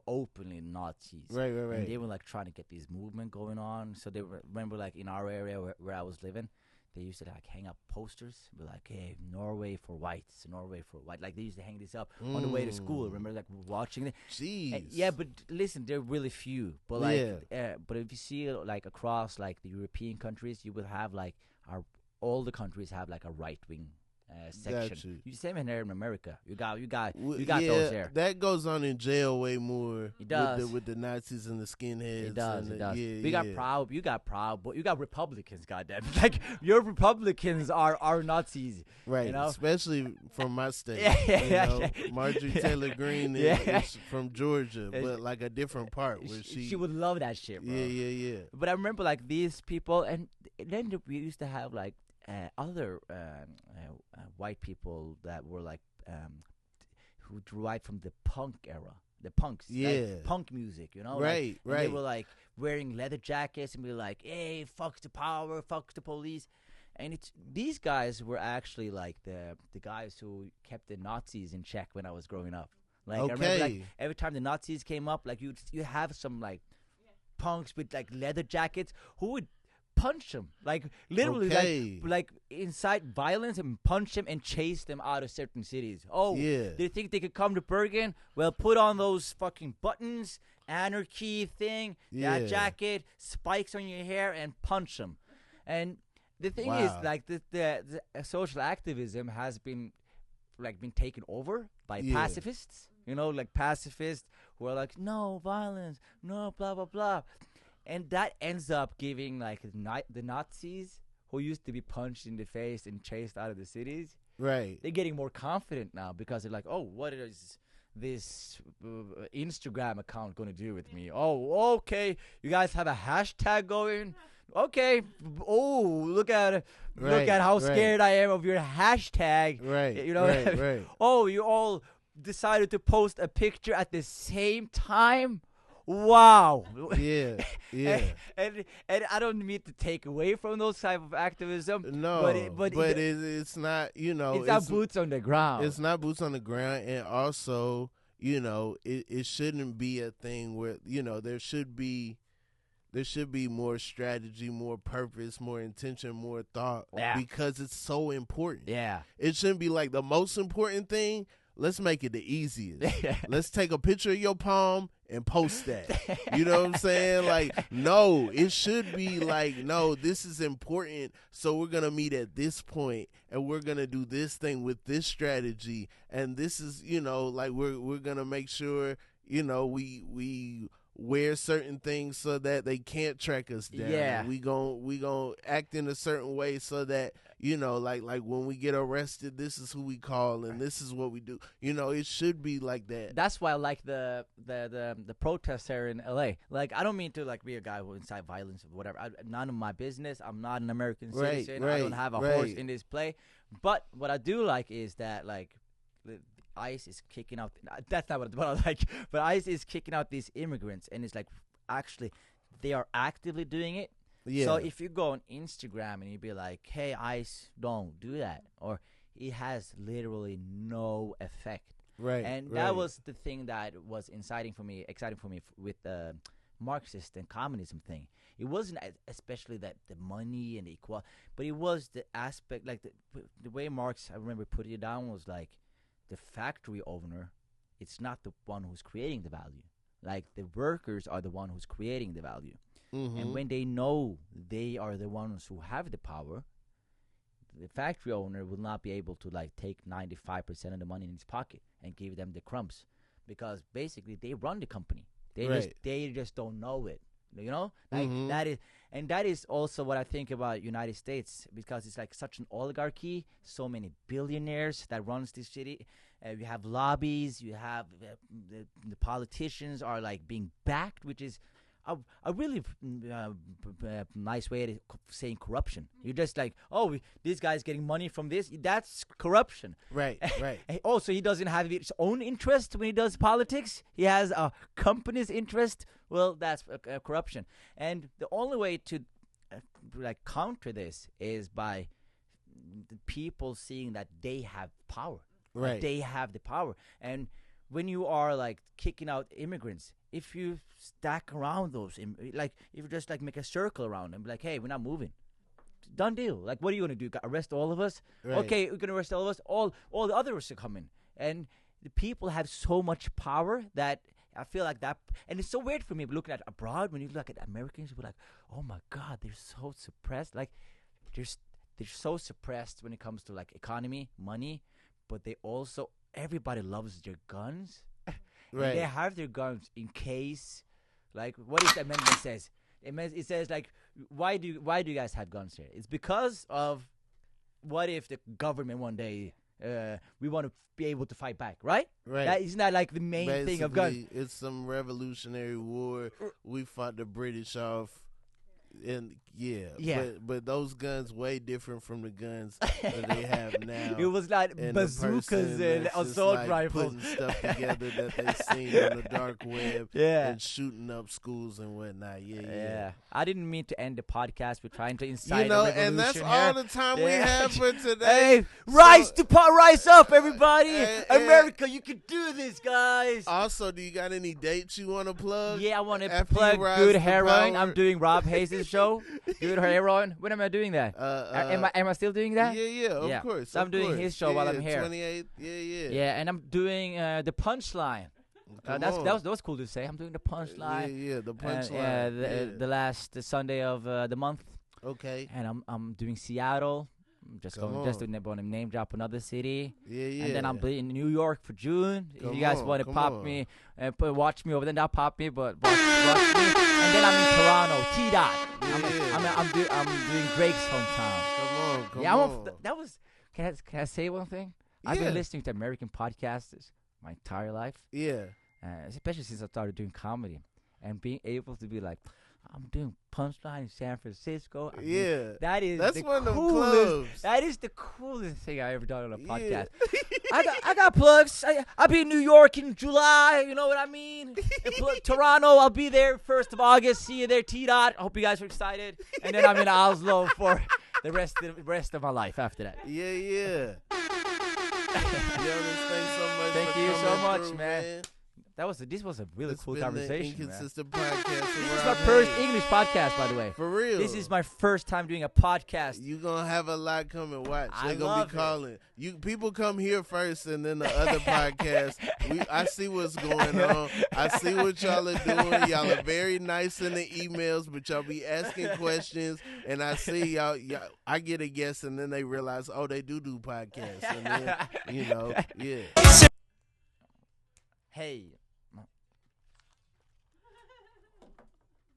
Speaker 1: openly Nazis.
Speaker 2: Right.
Speaker 1: And they were like trying to get this movement going on. So they remember like in our area where I was living, they used to like hang up posters, be like, "Hey, Norway for whites, Norway for white." Like they used to hang this up on the way to school. Remember, like watching it.
Speaker 2: Jeez.
Speaker 1: Yeah, but listen, they're really few. But like, but if you see like across like the European countries, you will have like all the countries have like a right wing section.
Speaker 2: Got you.
Speaker 1: You same in there in America. You got
Speaker 2: Yeah,
Speaker 1: those there.
Speaker 2: that goes on in jail way more.
Speaker 1: It does.
Speaker 2: With the Nazis and the skinheads.
Speaker 1: It does. It does.
Speaker 2: Yeah,
Speaker 1: We got proud. You got proud, but you got Republicans. Goddamn, like your Republicans are Nazis.
Speaker 2: Right,
Speaker 1: You know?
Speaker 2: especially from my state.
Speaker 1: Yeah.
Speaker 2: Marjorie Taylor Greene is from Georgia, but like a different part where
Speaker 1: She would love that shit, bro.
Speaker 2: Yeah.
Speaker 1: But I remember like these people, and then we used to have like other white people that were like who derived from the punk era, the punks, like punk music, you know,
Speaker 2: right.
Speaker 1: They were like wearing leather jackets and be like, "Hey, fuck the power, fuck the police," and these guys were actually like the guys who kept the Nazis in check when I was growing up. Like I remember, like every time the Nazis came up, like you have some like punks with like leather jackets who would punch them, like literally, like incite violence and punch them and chase them out of certain cities. They think they could come to Bergen? Well, put on those fucking buttons, anarchy thing, that jacket, spikes on your hair, and punch them. And the thing is, like the social activism has been taken over by pacifists. You know, like pacifists who are like, no violence, no blah blah blah. And that ends up giving like the Nazis who used to be punched in the face and chased out of the cities.
Speaker 2: Right.
Speaker 1: They're getting more confident now because they're like, oh, what is this Instagram account going to do with me? Oh, okay. You guys have a hashtag going? Okay. Oh, look at how scared I am of your hashtag.
Speaker 2: Right.
Speaker 1: You know.
Speaker 2: Right.
Speaker 1: Oh, you all decided to post a picture at the same time. Wow.
Speaker 2: Yeah.
Speaker 1: and I don't mean to take away from those type of activism.
Speaker 2: No, but it's not. You know,
Speaker 1: it's not boots on the ground.
Speaker 2: It's not boots on the ground, and also, you know, it shouldn't be a thing where, you know, there should be more strategy, more purpose, more intention, more thought, because it's so important.
Speaker 1: Yeah,
Speaker 2: it shouldn't be like the most important thing. Let's make it the easiest. Let's take a picture of your palm and post that. You know what I'm saying? Like, no, it should be like, no, this is important. So we're going to meet at this point and we're going to do this thing with this strategy. And this is, you know, like we're going to make sure, you know, we wear certain things so that they can't track us down.
Speaker 1: Yeah.
Speaker 2: We gon' act in a certain way so that, you know, like when we get arrested, this is who we call and this is what we do. You know, it should be like that.
Speaker 1: That's why I like the protests here in LA. Like, I don't mean to like be a guy who incite violence or whatever. None of my business. I'm not an American citizen. I don't have a horse in this play. But what I do like is that like ICE is kicking out. That's not what I like. But ICE is kicking out these immigrants, and it's like actually they are actively doing it. Yeah. So if you go on Instagram and you be like, "Hey, ICE, don't do that," or it has literally no effect.
Speaker 2: Right.
Speaker 1: And that was the thing that was exciting for me with the Marxist and communism thing. It wasn't especially that the money and the equality, but it was the aspect, like the way Marx, I remember putting it down, was like, the factory owner, it's not the one who's creating the value. Like, the workers are the one who's creating the value. Mm-hmm. And when they know they are the ones who have the power, the factory owner will not be able to like take 95% of the money in his pocket and give them the crumbs, because basically they run the company. They just don't know it. You know, like that is also what I think about United States, because it's like such an oligarchy, so many billionaires that runs this city. You have lobbies, you have the politicians are like being backed, which is a really nice way of saying corruption. You're just like, oh, this guy's getting money from this. That's corruption.
Speaker 2: Right.
Speaker 1: So he doesn't have his own interest when he does politics. He has a company's interest. Well, that's corruption. And the only way to like counter this is by the people seeing that they have power.
Speaker 2: Right.
Speaker 1: Like they have the power. And when you are like kicking out immigrants, if you stack around those, like if you just like make a circle around them, be like, hey, we're not moving. Done deal. Like, what are you gonna do? Arrest all of us? Right. Okay, we're gonna arrest all of us. All the others are coming, and the people have so much power that I feel like that. And it's so weird for me looking at abroad when you look at Americans. We're like, oh my God, they're so suppressed. Like, they're so suppressed when it comes to like economy, money, but they also everybody loves their guns.
Speaker 2: Right.
Speaker 1: They have their guns in case, like, what if the amendment says? It says like, why do you guys have guns here? It's because of what if the government one day we want to be able to fight back, right?
Speaker 2: Right.
Speaker 1: Isn't that like the main thing of guns?
Speaker 2: It's some revolutionary war. We fought the British off. And but those guns way different from the guns that they have now.
Speaker 1: It was like bazookas and assault rifles,
Speaker 2: putting stuff together that they seen on the dark web, and shooting up schools and whatnot. Yeah.
Speaker 1: I didn't mean to end the podcast. We're trying to incite a revolution
Speaker 2: and that's
Speaker 1: here.
Speaker 2: all the time we have for today.
Speaker 1: Hey, rise up, everybody! America, you can do this, guys.
Speaker 2: Also, do you got any dates you want to plug?
Speaker 1: Yeah, I want to plug Good Heroin. I'm doing Rob Haze's show. Good Heroin. When am I doing that? Am I still doing that?
Speaker 2: Yeah, of course.
Speaker 1: So I'm doing his show while I'm here.
Speaker 2: 28th.
Speaker 1: Yeah, and I'm doing the Punchline. That was cool to say. I'm doing the Punchline.
Speaker 2: The Punchline.
Speaker 1: The last Sunday of the month.
Speaker 2: Okay.
Speaker 1: And I'm doing Seattle. I'm just to name drop another city. And then I'm in New York for June. If you guys want to pop me and watch me over there, not pop me, but watch me. And then I'm in Toronto. T-Dot. I'm doing Drake's hometown.
Speaker 2: Come on.
Speaker 1: That was. Can I say one thing? I've been listening to American podcasts my entire life.
Speaker 2: Yeah.
Speaker 1: Especially since I started doing comedy, and being able to be like, I'm doing Punchline in San Francisco. That's one of the clubs. That is the coolest thing I ever done on a podcast. I got plugs. I'll be in New York in July. You know what I mean? Toronto, I'll be there 1st of August. See you there, T-Dot. I hope you guys are excited. And then I'm in Oslo for the rest of my life after that.
Speaker 2: Yeah.
Speaker 1: Thank you so much, man. This was a really cool conversation,
Speaker 2: Inconsistent podcast.
Speaker 1: This is my first English podcast, by the way.
Speaker 2: For real.
Speaker 1: This is my first time doing a podcast.
Speaker 2: You gonna have a lot coming. Watch. They're gonna be calling. People come here first, and then the other podcast. I see what's going on. I see what y'all are doing. Y'all are very nice in the emails, but y'all be asking questions, and I see y'all. I get a guess, and then they realize, they do podcasts, and then
Speaker 1: Hey.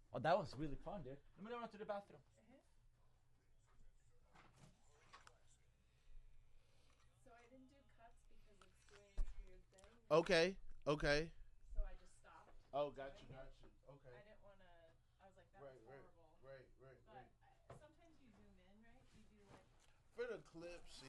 Speaker 1: Oh, that was really fun, dude. Let me run to the bathroom.
Speaker 4: So I didn't do cuts because it's doing this weird thing.
Speaker 2: Okay.
Speaker 4: So I just stopped.
Speaker 2: Oh, got you. Okay.
Speaker 4: I didn't want to. I was like, that was horrible.
Speaker 2: Right.
Speaker 4: But sometimes you zoom in, right? You do like.
Speaker 2: For the clips.